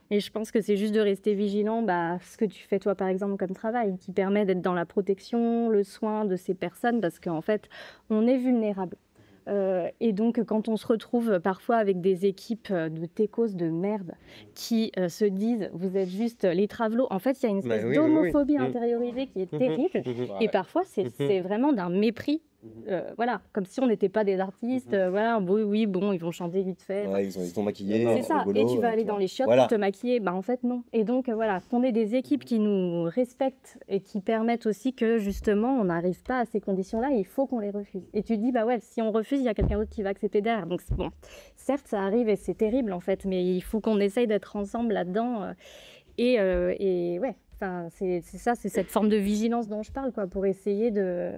Mais je pense que c'est juste de rester vigilant, ce que tu fais toi, par exemple, comme travail, qui permet d'être dans la protection, le soin de ces personnes, parce qu'en fait, on est vulnérable. Et donc, quand on se retrouve parfois avec des équipes de techos de merde qui se disent « vous êtes juste les travelots », en fait, il y a une espèce d'homophobie intériorisée qui est terrible. Et parfois, c'est vraiment d'un mépris. Voilà, comme si on n'était pas des artistes. Voilà, oui, bon, ils vont chanter vite fait. Ouais, ils sont maquillés. C'est ça. rigolo, Et tu vas aller dans les chiottes voilà. pour te maquiller. En fait, non. Et donc, voilà, qu'on ait des équipes qui nous respectent et qui permettent aussi que, justement, on n'arrive pas à ces conditions-là et il faut qu'on les refuse. Et tu te dis, ouais, si on refuse, il y a quelqu'un d'autre qui va accepter derrière. Donc, bon, certes, ça arrive et c'est terrible, en fait, mais il faut qu'on essaye d'être ensemble là-dedans. Et ouais, c'est ça, c'est cette forme de vigilance dont je parle, quoi, pour essayer de...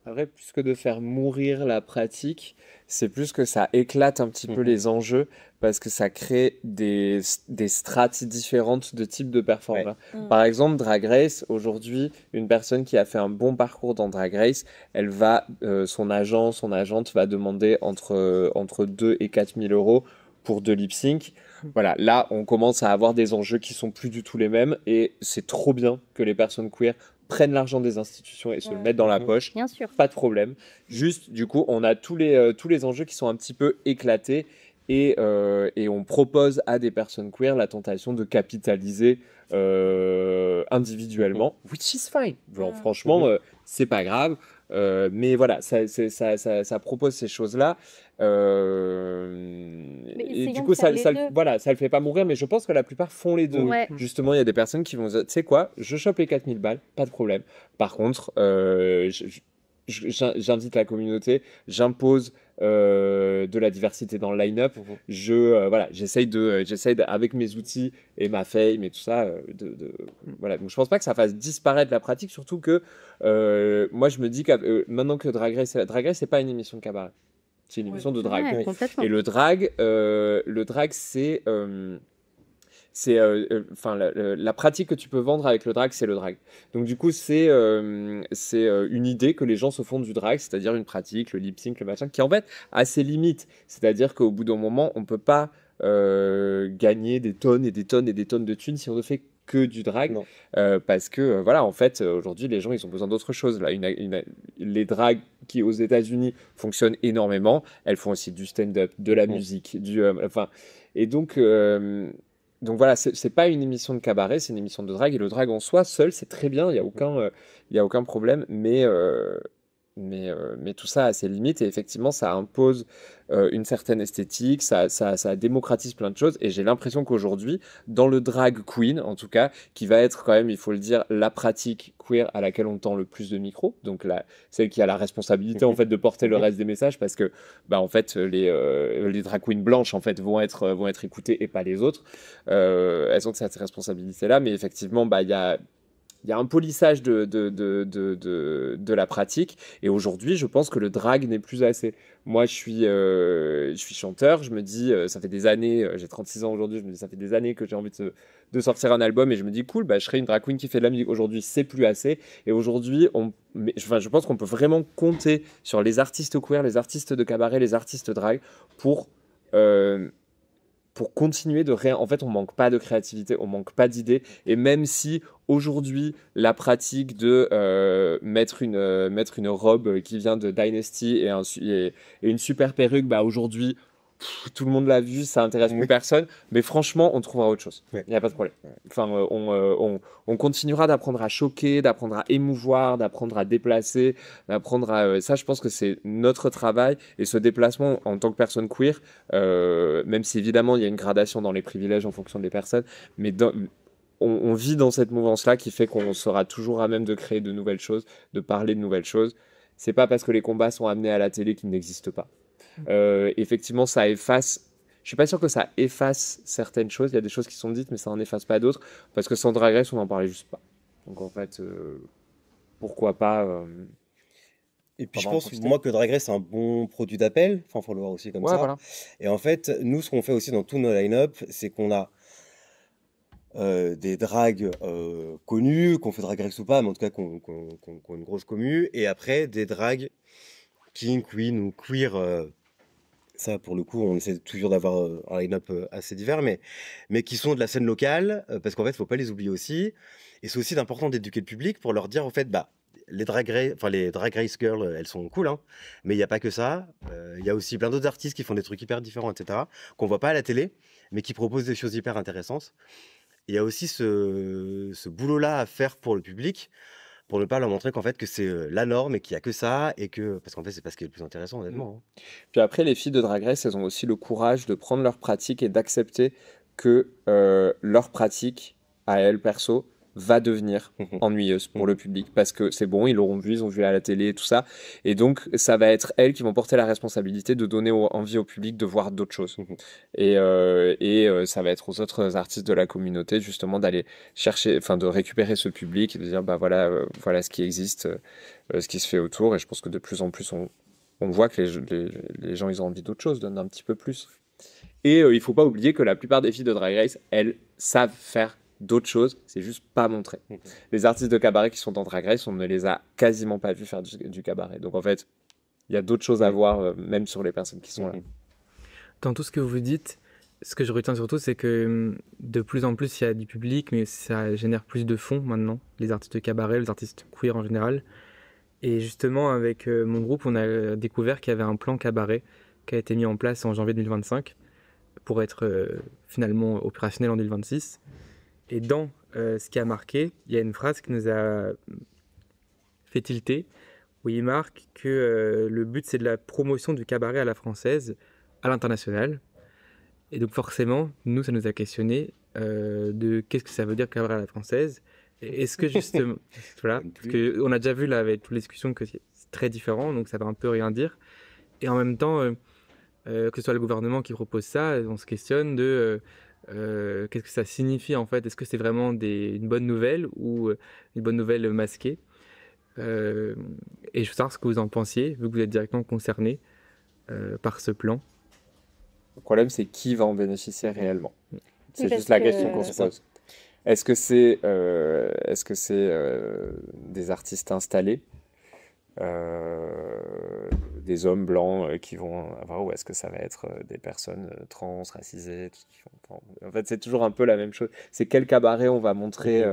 Après, plus que de faire mourir la pratique, c'est plus que ça éclate un petit peu les enjeux parce que ça crée des strates différentes de types de performeurs. Par exemple, Drag Race, aujourd'hui, une personne qui a fait un bon parcours dans Drag Race, elle va, son agente va demander entre 2 et 4 000 euros pour 2 lip sync. Voilà, là, on commence à avoir des enjeux qui sont plus du tout les mêmes et c'est trop bien que les personnes queer prennent l'argent des institutions et se le mettent dans la poche. Bien sûr. Pas de problème. Juste, du coup, on a tous les enjeux qui sont un petit peu éclatés et on propose à des personnes queer la tentation de capitaliser individuellement, which is fine. Genre, franchement, c'est pas grave. Mais voilà, ça propose ces choses-là. Et du coup, ça le fait pas mourir, mais je pense que la plupart font les deux. Ouais. Justement, il y a des personnes qui vont dire, tu sais quoi, je chope les 4000 balles, pas de problème. Par contre, j'invite la communauté, j'impose de la diversité dans le line-up. J'essaye avec mes outils et ma fame et tout ça, voilà. Donc je pense pas que ça fasse disparaître la pratique, surtout que moi je me dis que maintenant que Drag Race, c'est pas une émission de cabaret, c'est une émission de drag. Ouais, complètement. Et le drag, c'est la pratique que tu peux vendre avec le drag, c'est le drag. Donc du coup, c'est une idée que les gens se font du drag, c'est-à-dire une pratique, le lip sync, le machin, qui en fait a ses limites. C'est-à-dire qu'au bout d'un moment, on peut pas gagner des tonnes et des tonnes et des tonnes de thunes si on ne fait que du drag, parce que voilà, en fait, aujourd'hui, les gens, ils ont besoin d'autre chose. Là, les drags qui aux États-Unis fonctionnent énormément, elles font aussi du stand-up, de la musique, et donc voilà, c'est pas une émission de cabaret, c'est une émission de drag, et le drag en soi, seul, c'est très bien, il y a aucun problème, mais mais tout ça a ses limites et effectivement, ça impose une certaine esthétique, ça démocratise plein de choses. Et j'ai l'impression qu'aujourd'hui, dans le drag queen, en tout cas, qui va être quand même, il faut le dire, la pratique queer à laquelle on tend le plus de micros, donc celle qui a la responsabilité en fait de porter le reste des messages, parce que en fait, les drag queens blanches en fait vont être écoutées et pas les autres. Elles ont cette responsabilité-là, mais effectivement, il y a un polissage de la pratique. Et aujourd'hui, je pense que le drag n'est plus assez. Moi, je suis chanteur. Je me dis, ça fait des années, j'ai 36 ans aujourd'hui, je me dis, ça fait des années que j'ai envie de sortir un album. Et je me dis, cool, je serai une drag queen qui fait de la musique. Aujourd'hui, c'est plus assez. Et aujourd'hui, je pense qu'on peut vraiment compter sur les artistes queer, les artistes de cabaret, les artistes drag pour continuer En fait, on manque pas de créativité, on manque pas d'idées. Et même si aujourd'hui, la pratique de mettre une robe qui vient de Dynasty et une super perruque, aujourd'hui, tout le monde l'a vu, ça intéresse plus personne. Mais franchement, on trouvera autre chose. Il n'y a pas de problème. Enfin, on continuera d'apprendre à choquer, d'apprendre à émouvoir, d'apprendre à déplacer, d'apprendre à... Ça, je pense que c'est notre travail. Et ce déplacement en tant que personne queer, même si évidemment, il y a une gradation dans les privilèges en fonction des personnes, mais on vit dans cette mouvance-là qui fait qu'on sera toujours à même de créer de nouvelles choses, de parler de nouvelles choses. C'est pas parce que les combats sont amenés à la télé qu'ils n'existent pas. Effectivement, ça efface. Je suis pas sûr que ça efface certaines choses. Il y a des choses qui sont dites, mais ça en efface pas d'autres. Parce que sans Drag Race, on n'en parlait juste pas. Donc en fait, pourquoi pas. Et puis je pense, moi, que Drag Race, c'est un bon produit d'appel. Enfin, faut le voir aussi comme ça. Voilà. Et en fait, nous, ce qu'on fait aussi dans tous nos line-up, c'est qu'on a des drags connus, qu'on fait Drag Race ou pas, mais en tout cas, qu'on a une grosse commu. Et après, des drags king, queen ou queer. Ça, pour le coup, on essaie toujours d'avoir un line-up assez divers, mais qui sont de la scène locale, parce qu'en fait, il ne faut pas les oublier aussi. Et c'est aussi important d'éduquer le public pour leur dire, en fait, les drag race girls, elles sont cool, hein, mais il n'y a pas que ça. Il y a aussi plein d'autres artistes qui font des trucs hyper différents, etc., qu'on ne voit pas à la télé, mais qui proposent des choses hyper intéressantes. Il y a aussi ce boulot-là à faire pour le public, pour ne pas leur montrer qu'en fait que c'est la norme et qu'il n'y a que ça, et que parce qu'en fait c'est pas ce qui est le plus intéressant, honnêtement. Puis après, les filles de Drag Race, elles ont aussi le courage de prendre leur pratique et d'accepter que leur pratique, à elles perso, va devenir ennuyeuse pour le public, parce que c'est bon, ils l'auront vu, ils ont vu à la télé et tout ça, et donc ça va être elles qui vont porter la responsabilité de donner envie au public de voir d'autres choses. Et ça va être aux autres artistes de la communauté justement d'aller chercher, enfin de récupérer ce public et de dire voilà ce qui existe, ce qui se fait autour. Et je pense que de plus en plus on voit que les gens ils ont envie d'autres choses, donnent un petit peu plus. Et il faut pas oublier que la plupart des filles de Drag Race, elles savent faire d'autres choses, c'est juste pas montré. Les artistes de cabaret qui sont en Drag Race, on ne les a quasiment pas vus faire du cabaret. Donc en fait, il y a d'autres choses à voir, même sur les personnes qui sont là. Dans tout ce que vous dites, ce que je retiens surtout, c'est que de plus en plus, il y a du public, mais ça génère plus de fonds maintenant, les artistes de cabaret, les artistes queer en général. Et justement, avec mon groupe, on a découvert qu'il y avait un plan cabaret qui a été mis en place en janvier 2025 pour être finalement opérationnel en 2026. Et dans ce qui a marqué, il y a une phrase qui nous a fait tilter, où il marque que le but, c'est de la promotion du cabaret à la française, à l'international. Et donc forcément, nous, ça nous a questionné de qu'est-ce que ça veut dire cabaret à la française. Et est-ce que justement... voilà, parce qu'on a déjà vu là avec toutes les discussions que c'est très différent, donc ça va un peu rien dire. Et en même temps, que ce soit le gouvernement qui propose ça, on se questionne de... qu'est-ce que ça signifie en fait? Est-ce que c'est vraiment une bonne nouvelle ou une bonne nouvelle masquée? Et je veux savoir ce que vous en pensiez, vu que vous êtes directement concerné par ce plan. Le problème, c'est qui va en bénéficier réellement. C'est juste la question qu'on se pose. Est-ce que c'est des artistes installés, des hommes blancs qui vont avoir, ou est-ce que ça va être des personnes trans, racisées, tout ce qu'ils font. En fait, c'est toujours un peu la même chose. C'est quel cabaret on va montrer.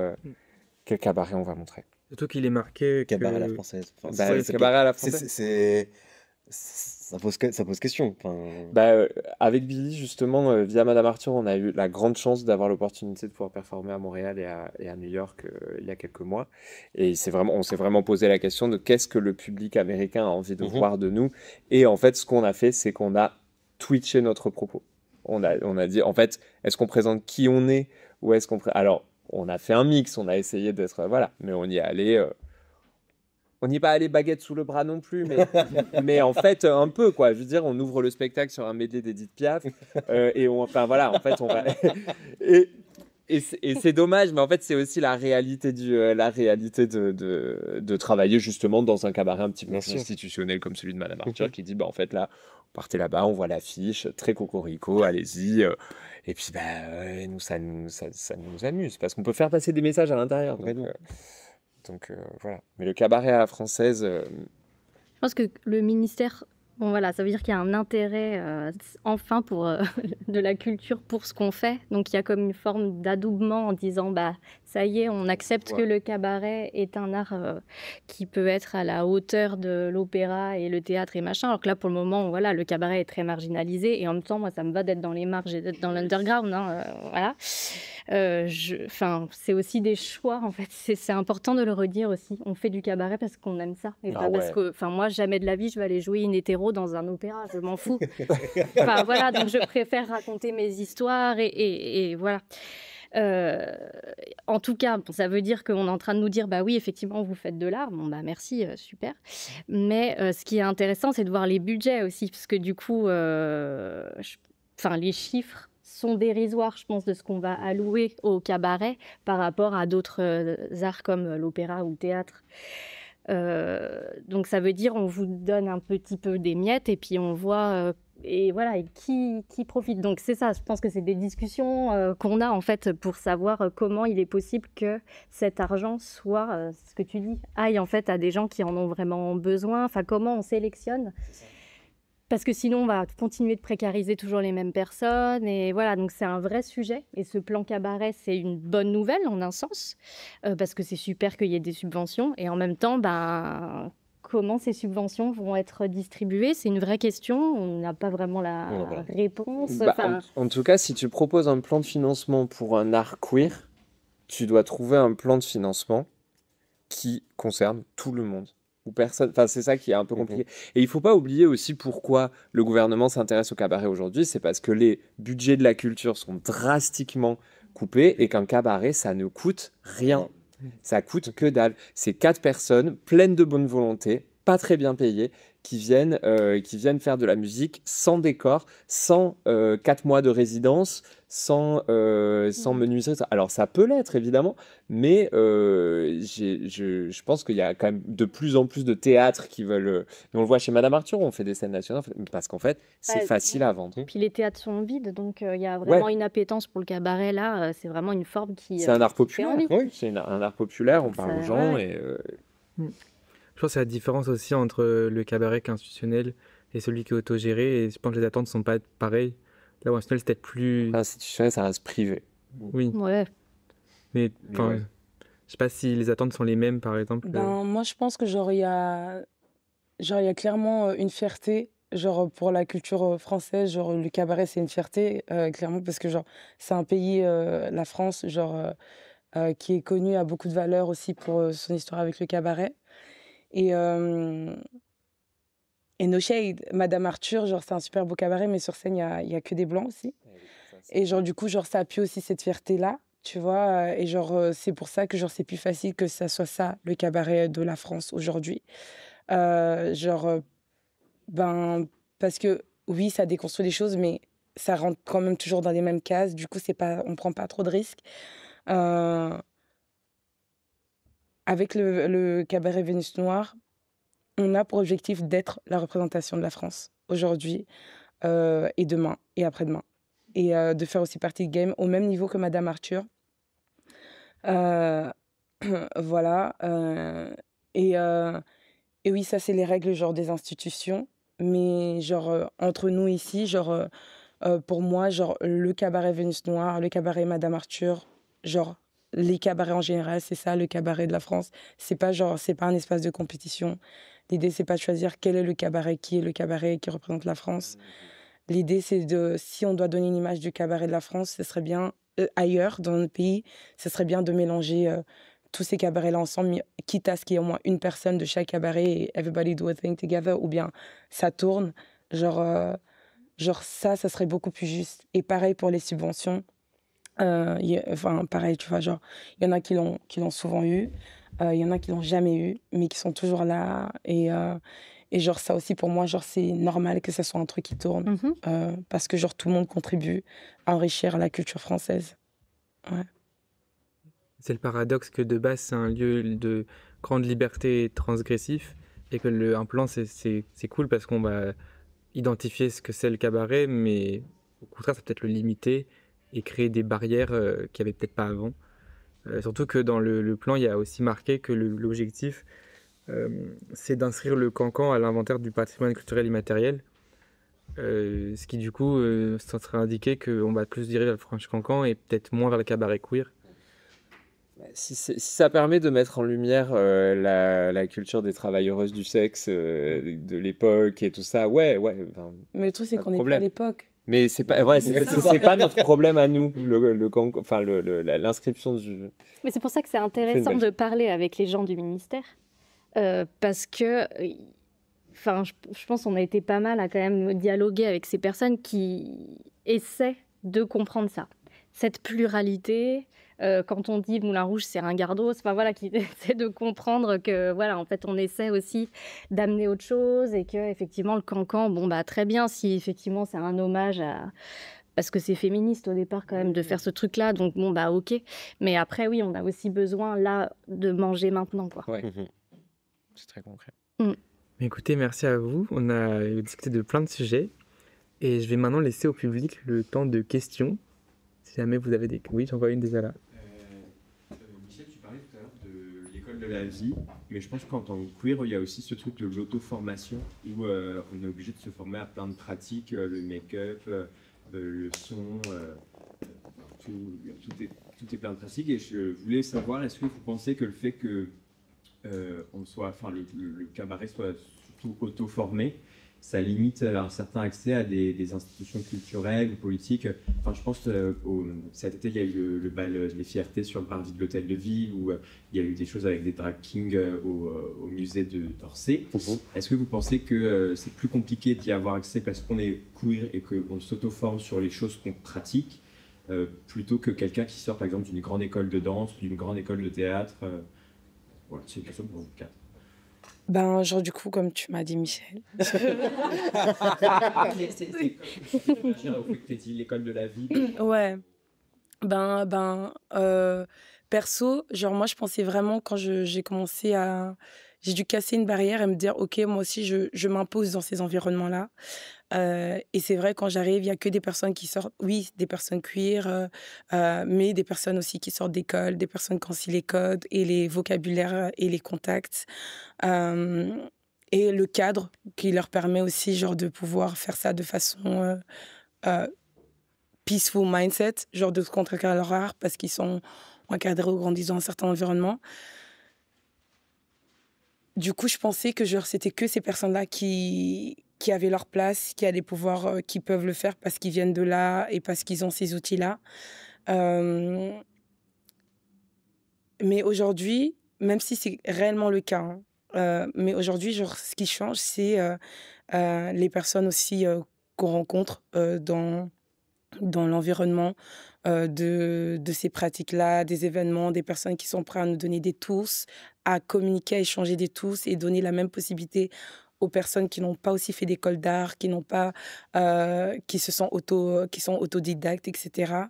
Quel cabaret on va montrer. Surtout qu'il est marqué cabaret à la française. Cabaret à la française. ça pose question. Enfin, Bah, avec Billy, justement, via Madame Arthur, on a eu la grande chance d'avoir l'opportunité de pouvoir performer à Montréal et à New York il y a quelques mois. Et on s'est vraiment posé la question de qu'est-ce que le public américain a envie de voir de nous. Et en fait, ce qu'on a fait, c'est qu'on a twitché notre propos. On a dit, en fait, est-ce qu'on présente qui on est ou est-ce qu'on... Alors, on a fait un mix, on a essayé d'être... Voilà, mais on y est allé... On n'y est pas allé baguette sous le bras non plus, mais en fait, un peu, quoi. Je veux dire, on ouvre le spectacle sur un medley d'Edith Piaf, enfin voilà, en fait, on va... et c'est dommage, mais en fait, c'est aussi la réalité de travailler justement dans un cabaret un petit peu Bien plus sûr. institutionnel comme celui de Madame Arthur, qui dit, bah en fait, là, partez là-bas, on voit l'affiche, très cocorico, allez-y. Et puis, nous, ça nous amuse, parce qu'on peut faire passer des messages à l'intérieur. Donc, voilà. Mais le cabaret à la française, Je pense que le ministère, bon voilà, ça veut dire qu'il y a un intérêt enfin pour de la culture pour ce qu'on fait. Donc il y a comme une forme d'adoubement en disant bah ça y est, on accepte que le cabaret est un art qui peut être à la hauteur de l'opéra et le théâtre et machin. Alors que là pour le moment, voilà, le cabaret est très marginalisé et en même temps, moi ça me va d'être dans les marges et d'être dans l'underground, hein, voilà. C'est aussi des choix en fait. C'est important de le redire aussi. On fait du cabaret parce qu'on aime ça et pas parce que, moi jamais de la vie je vais aller jouer une hétéro dans un opéra. Je m'en fous. Voilà, donc je préfère raconter mes histoires et voilà. En tout cas, ça veut dire qu'on est en train de nous dire bah oui, effectivement, vous faites de l'art. Bon, bah merci, super. Mais ce qui est intéressant, c'est de voir les budgets aussi, parce que du coup, les chiffres sont dérisoires, je pense, de ce qu'on va allouer au cabaret par rapport à d'autres arts comme l'opéra ou le théâtre. Donc ça veut dire on vous donne un petit peu des miettes et puis on voit et voilà, et qui profite. Donc c'est ça, je pense que c'est des discussions qu'on a en fait pour savoir comment il est possible que cet argent soit, ce que tu dis, aille en fait à des gens qui en ont vraiment besoin. Enfin, comment on sélectionne. Parce que sinon, on va continuer de précariser toujours les mêmes personnes. Et voilà, donc c'est un vrai sujet. Et ce plan cabaret, c'est une bonne nouvelle en un sens, parce que c'est super qu'il y ait des subventions. Et en même temps, comment ces subventions vont être distribuées, c'est une vraie question. On n'a pas vraiment la réponse. En tout cas, si tu proposes un plan de financement pour un art queer, tu dois trouver un plan de financement qui concerne tout le monde. Personne. Enfin, c'est ça qui est un peu compliqué. Et il ne faut pas oublier aussi pourquoi le gouvernement s'intéresse au cabaret aujourd'hui. C'est parce que les budgets de la culture sont drastiquement coupés et qu'un cabaret, ça ne coûte rien. Ça coûte que dalle. C'est 4 personnes pleines de bonne volonté, pas très bien payées, qui viennent faire de la musique sans décor, sans 4 mois de résidence, sans menuiserie. Alors ça peut l'être évidemment, mais je pense qu'il y a quand même de plus en plus de théâtres qui veulent... On le voit chez Madame Arthur, on fait des scènes nationales, parce qu'en fait, c'est facile à vendre. Puis les théâtres sont vides, donc il y a vraiment une appétence pour le cabaret là. C'est vraiment une forme qui... C'est un art populaire, c'est un art populaire, on parle aux gens et... Je pense que c'est la différence aussi entre le cabaret qui est institutionnel et celui qui est autogéré. Et je pense que les attentes ne sont pas pareilles. Là où institutionnel, c'est peut-être plus... Institutionnel, ça reste privé. Oui. Ouais. Mais je sais pas si les attentes sont les mêmes, par exemple. Moi, je pense que il y a clairement une fierté. Pour la culture française, le cabaret, c'est une fierté, clairement, parce que c'est un pays, la France, qui est connu, a beaucoup de valeur aussi pour son histoire avec le cabaret. Et no shade, Madame Arthur, c'est un super beau cabaret, mais sur scène, il y a que des blancs aussi. Et du coup, ça appuie aussi cette fierté-là, tu vois. Et c'est pour ça que c'est plus facile que ça soit ça, le cabaret de la France aujourd'hui. Parce que oui, ça déconstruit les choses, mais ça rentre quand même toujours dans les mêmes cases. Du coup, on prend pas trop de risques. Avec le cabaret Vénus Noire, on a pour objectif d'être la représentation de la France aujourd'hui et demain et après-demain. Et de faire aussi partie du game au même niveau que Madame Arthur. Voilà. Et oui, ça, c'est les règles des institutions. Mais entre nous ici, pour moi, le cabaret Vénus Noire, le cabaret Madame Arthur, les cabarets en général, c'est ça, le cabaret de la France. C'est pas genre, c'est pas un espace de compétition. L'idée, c'est pas de choisir quel est le cabaret qui représente la France. L'idée, c'est de, si on doit donner une image du cabaret de la France, ce serait bien, ailleurs, dans notre pays, ce serait bien de mélanger tous ces cabarets-là ensemble, quitte à ce qu'il y ait au moins une personne de chaque cabaret et everybody do a thing together, ou bien ça tourne. Genre, genre ça serait beaucoup plus juste. Et pareil pour les subventions. Enfin, pareil, tu vois, genre, il y en a qui l'ont souvent eu, il y en a qui l'ont jamais eu, mais qui sont toujours là. Et genre, ça aussi, pour moi, genre, c'est normal que ça soit un truc qui tourne, parce que, genre, tout le monde contribue à enrichir la culture française. Ouais. C'est le paradoxe que de base, c'est un lieu de grande liberté et transgressif, et que un plan, c'est cool parce qu'on va identifier ce que c'est le cabaret, mais au contraire, ça peut être le limiter et créer des barrières qu'il n'y avait peut-être pas avant. Surtout que dans le plan, il y a aussi marqué que l'objectif, c'est d'inscrire le cancan à l'inventaire du patrimoine culturel immatériel. Ce qui, du coup, ça serait indiqué qu'on va plus diriger vers le French Cancan et peut-être moins vers le cabaret queer. Si ça permet de mettre en lumière la culture des travailleuses du sexe de l'époque et tout ça, ouais. Mais le truc, c'est pas de qu'on n'est pas à problème. l'époque. Mais c'est pas, ouais, c'est pas notre problème à nous, enfin l'inscription du. Mais c'est pour ça que c'est intéressant de parler avec les gens du ministère, parce que, enfin, je pense qu'on a été pas mal à quand même dialoguer avec ces personnes qui essaient de comprendre ça, cette pluralité. Quand on dit Moulin Rouge, c'est Ringardos, enfin voilà, qui essaie de comprendre que voilà, en fait, on essaie aussi d'amener autre chose et que effectivement le cancan, bon bah très bien si effectivement c'est un hommage à parce que c'est féministe au départ quand même de faire ce truc-là, donc bon bah ok, mais après oui, on a aussi besoin là de manger maintenant quoi. Ouais. C'est très concret. Écoutez, merci à vous. On a discuté de plein de sujets et je vais maintenant laisser au public le temps de questions. Si jamais vous avez des... Oui, j'en vois une déjà là. Michel, tu parlais tout à l'heure de l'école de la vie, mais je pense qu'en tant que queer, il y a aussi ce truc de l'auto-formation où on est obligé de se former à plein de pratiques, le make-up, le son, tout est plein de pratiques. Et je voulais savoir, est-ce que vous pensez que le fait que le cabaret soit surtout auto-formé, ça limite un certain accès à des institutions culturelles ou politiques. Enfin, je pense cet été, il y a eu le bal des fiertés sur le parvis de l'Hôtel de Ville, où il y a eu des choses avec des drag kings au musée d'Orsay. Est-ce que vous pensez que c'est plus compliqué d'y avoir accès parce qu'on est queer et qu'on s'auto-forme sur les choses qu'on pratique, plutôt que quelqu'un qui sort par exemple d'une grande école de danse, d'une grande école de théâtre Voilà, c'est une question pour vous quatre. Ben, genre, du coup, comme tu m'as dit, Michel. L'école de la vie. Ouais. Perso, genre, moi, je pensais vraiment, quand j'ai commencé à... J'ai dû casser une barrière et me dire, OK, moi aussi, je m'impose dans ces environnements-là. Et c'est vrai, quand j'arrive, il n'y a que des personnes qui sortent, oui, des personnes queer, mais des personnes aussi qui sortent d'école, des personnes qui ont aussi les codes et les vocabulaires et les contacts. Et le cadre qui leur permet aussi, genre, de pouvoir faire ça de façon peaceful mindset, genre de se contrecarrer leur art parce qu'ils sont encadrés ou grandissent dans un certain environnement. Du coup, je pensais que genre, c'était que ces personnes-là qui avaient leur place, qui allaient pouvoir, qui peuvent le faire parce qu'ils viennent de là et parce qu'ils ont ces outils-là. Mais aujourd'hui, même si c'est réellement le cas, mais aujourd'hui, genre, ce qui change, c'est les personnes aussi qu'on rencontre dans l'environnement de ces pratiques-là, des événements, des personnes qui sont prêtes à nous donner des tools, à communiquer, à échanger des tools et donner la même possibilité aux personnes qui n'ont pas aussi fait d'école d'art, qui n'ont pas, qui sont autodidactes, etc.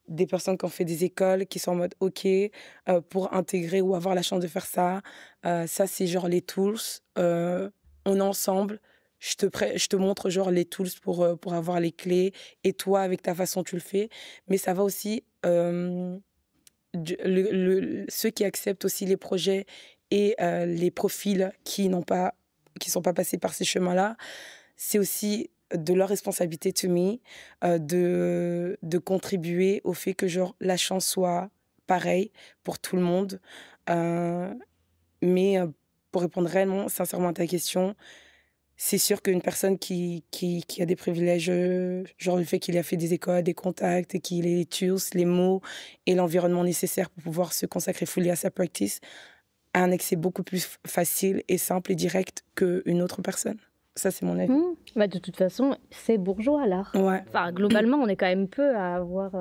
Des personnes qui ont fait des écoles, qui sont en mode OK, pour intégrer ou avoir la chance de faire ça. Ça, c'est genre les tools. On est ensemble. Je te montre genre les tools pour avoir les clés. Et toi, avec ta façon, tu le fais. Mais ça va aussi... ceux qui acceptent aussi les projets et les profils qui sont pas passés par ces chemins-là, c'est aussi de leur responsabilité, to me, de contribuer au fait que genre, la chance soit pareil pour tout le monde. Mais pour répondre réellement, sincèrement à ta question, c'est sûr qu'une personne qui a des privilèges, genre le fait qu'il a fait des écoles, des contacts, et qu'il ait les tools, les mots et l'environnement nécessaire pour pouvoir se consacrer fully à sa practice, a un accès beaucoup plus facile et simple et direct qu'une autre personne. Ça, c'est mon avis. Bah, de toute façon, c'est bourgeois, l'art. Ouais. Enfin, globalement, on est quand même peu à avoir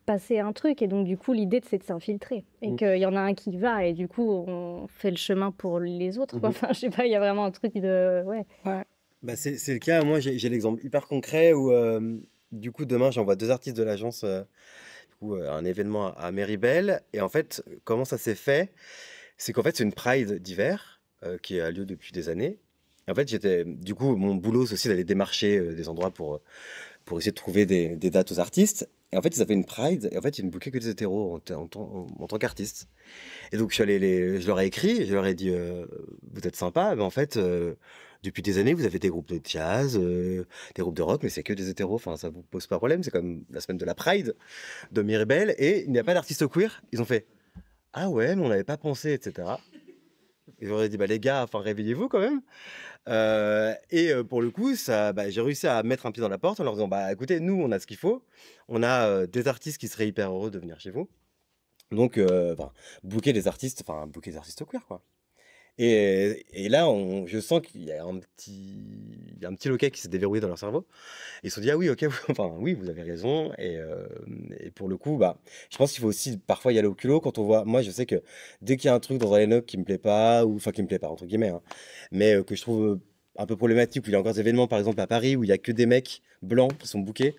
passé un truc. Et donc, du coup, l'idée, c'est de s'infiltrer. Et qu'il y en a un qui va. Et du coup, on fait le chemin pour les autres, quoi. Enfin, je sais pas, il y a vraiment un truc de... Ouais. Bah, c'est le cas. Moi, j'ai l'exemple hyper concret où, du coup, demain, j'envoie 2 artistes de l'agence à un événement à Méribel. Et en fait, comment ça s'est fait? C'est qu'en fait, c'est une Pride d'hiver qui a lieu depuis des années. En fait, du coup, mon boulot, c'est aussi d'aller démarcher des endroits pour essayer de trouver des dates aux artistes. Et en fait, ils avaient une Pride, et en fait, ils ne bookaient que des hétéros en tant qu'artistes. Et donc, je leur ai écrit, je leur ai dit, vous êtes sympa, mais en fait, depuis des années, vous avez des groupes de jazz, des groupes de rock, mais c'est que des hétéros, enfin, ça vous pose pas de problème, c'est comme la semaine de la Pride de Miribel, et il n'y a pas d'artistes queer. Ils ont fait, ah ouais, mais on n'avait pas pensé, etc. Et j'aurais dit, bah les gars, enfin, réveillez-vous quand même. Pour le coup, j'ai réussi à mettre un pied dans la porte en leur disant, bah écoutez, nous, on a ce qu'il faut. On a des artistes qui seraient hyper heureux de venir chez vous. Donc, booker des artistes queer, quoi. Et là, je sens qu'il y a un petit loquet qui s'est déverrouillé dans leur cerveau. Et ils se sont dit, ah oui, ok, enfin, oui, vous avez raison. Et pour le coup, je pense qu'il faut aussi parfois y aller au culot quand on voit. Moi, je sais que dès qu'il y a un truc dans un line-up qui me plaît pas, enfin, qui me plaît pas, entre guillemets, hein, mais que je trouve un peu problématique, où il y a encore des événements, par exemple, à Paris, où il y a que des mecs blancs qui sont bookés.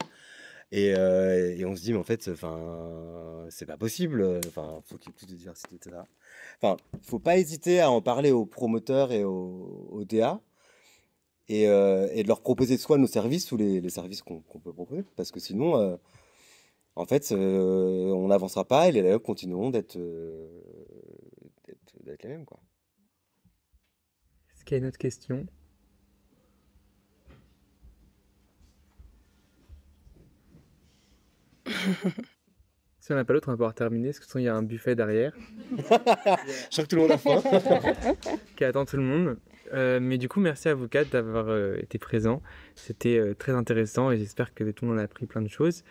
Et on se dit, mais en fait, enfin, c'est pas possible. Enfin, faut qu'il y ait plus de diversité, etc. Enfin, faut pas hésiter à en parler aux promoteurs et aux DA et de leur proposer soit nos services ou les services qu'on peut proposer, parce que sinon, en fait, on n'avancera pas et les line-up continueront d'être les mêmes, quoi. Est-ce qu'il y a une autre question? Si on n'a pas l'autre, on va pouvoir terminer, parce que sinon il y a un buffet derrière Je crois que tout le monde a faim. qui attend tout le monde. Mais du coup, merci à vous quatre d'avoir été présents. C'était très intéressant et j'espère que tout le monde a appris plein de choses.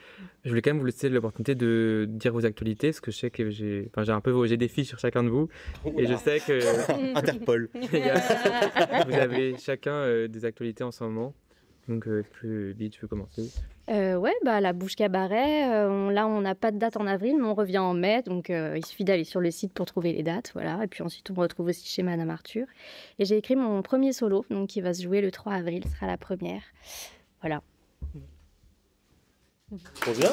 Je voulais quand même vous laisser l'opportunité de dire vos actualités, parce que je sais que j'ai des fiches sur chacun de vous. Et je sais que Interpol. vous avez chacun des actualités en ce moment. Donc, Lee, tu peux commencer. Ouais, la Bouche Cabaret, là, on n'a pas de date en avril, mais on revient en mai. Donc, il suffit d'aller sur le site pour trouver les dates. Voilà. Et puis ensuite, on me retrouve aussi chez Madame Arthur. Et j'ai écrit mon premier solo, donc qui va se jouer le 3 avril, sera la première. Voilà. Trop bien.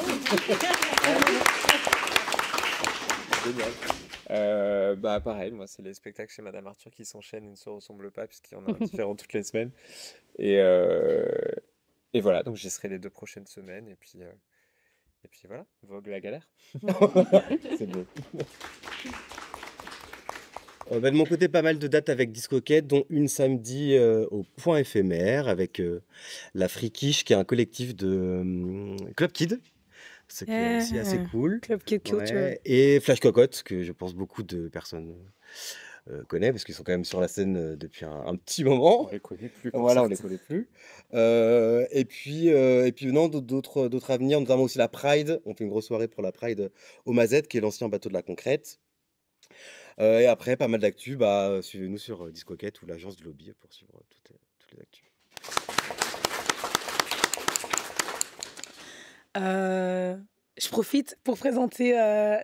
Génial. Pareil, moi, c'est les spectacles chez Madame Arthur qui s'enchaînent, ils ne se ressemblent pas, puisqu'il y en a un différent toutes les semaines. Et voilà, donc j'y serai les 2 prochaines semaines. Et puis voilà, vogue la galère. C'est beau. De mon côté, pas mal de dates avec Discoquette, dont une samedi au Point Éphémère avec la Frikish, qui est un collectif de Club Kid. C'est aussi assez cool. Club Kid Culture. Ouais. Et Flash Cocotte, que je pense beaucoup de personnes connaissent, parce qu'ils sont quand même sur la scène depuis un petit moment. On les connaît plus. Voilà, on les connaît plus. Et puis non, d'autres à venir, notamment aussi la Pride. On fait une grosse soirée pour la Pride au Mazette, qui est l'ancien bateau de la Concrète. Et après, pas mal d'actu. Suivez-nous sur Discoquette ou l'agence du lobby pour suivre toutes les actus. Je profite pour présenter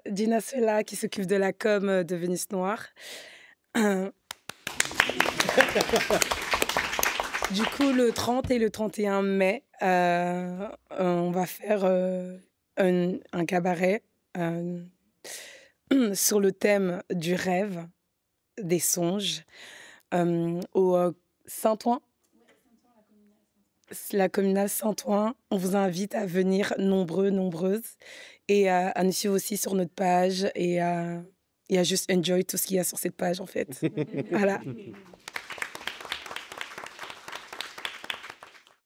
Gina Sela, qui s'occupe de la com de Vénus Noire. Du coup, le 30 et le 31 mai, on va faire un cabaret sur le thème du rêve, des songes, au Saint-Ouen. La communale Saint-Ouen. On vous invite à venir nombreux, nombreuses, et à nous suivre aussi sur notre page et à juste enjoy tout ce qu'il y a sur cette page, en fait. Voilà.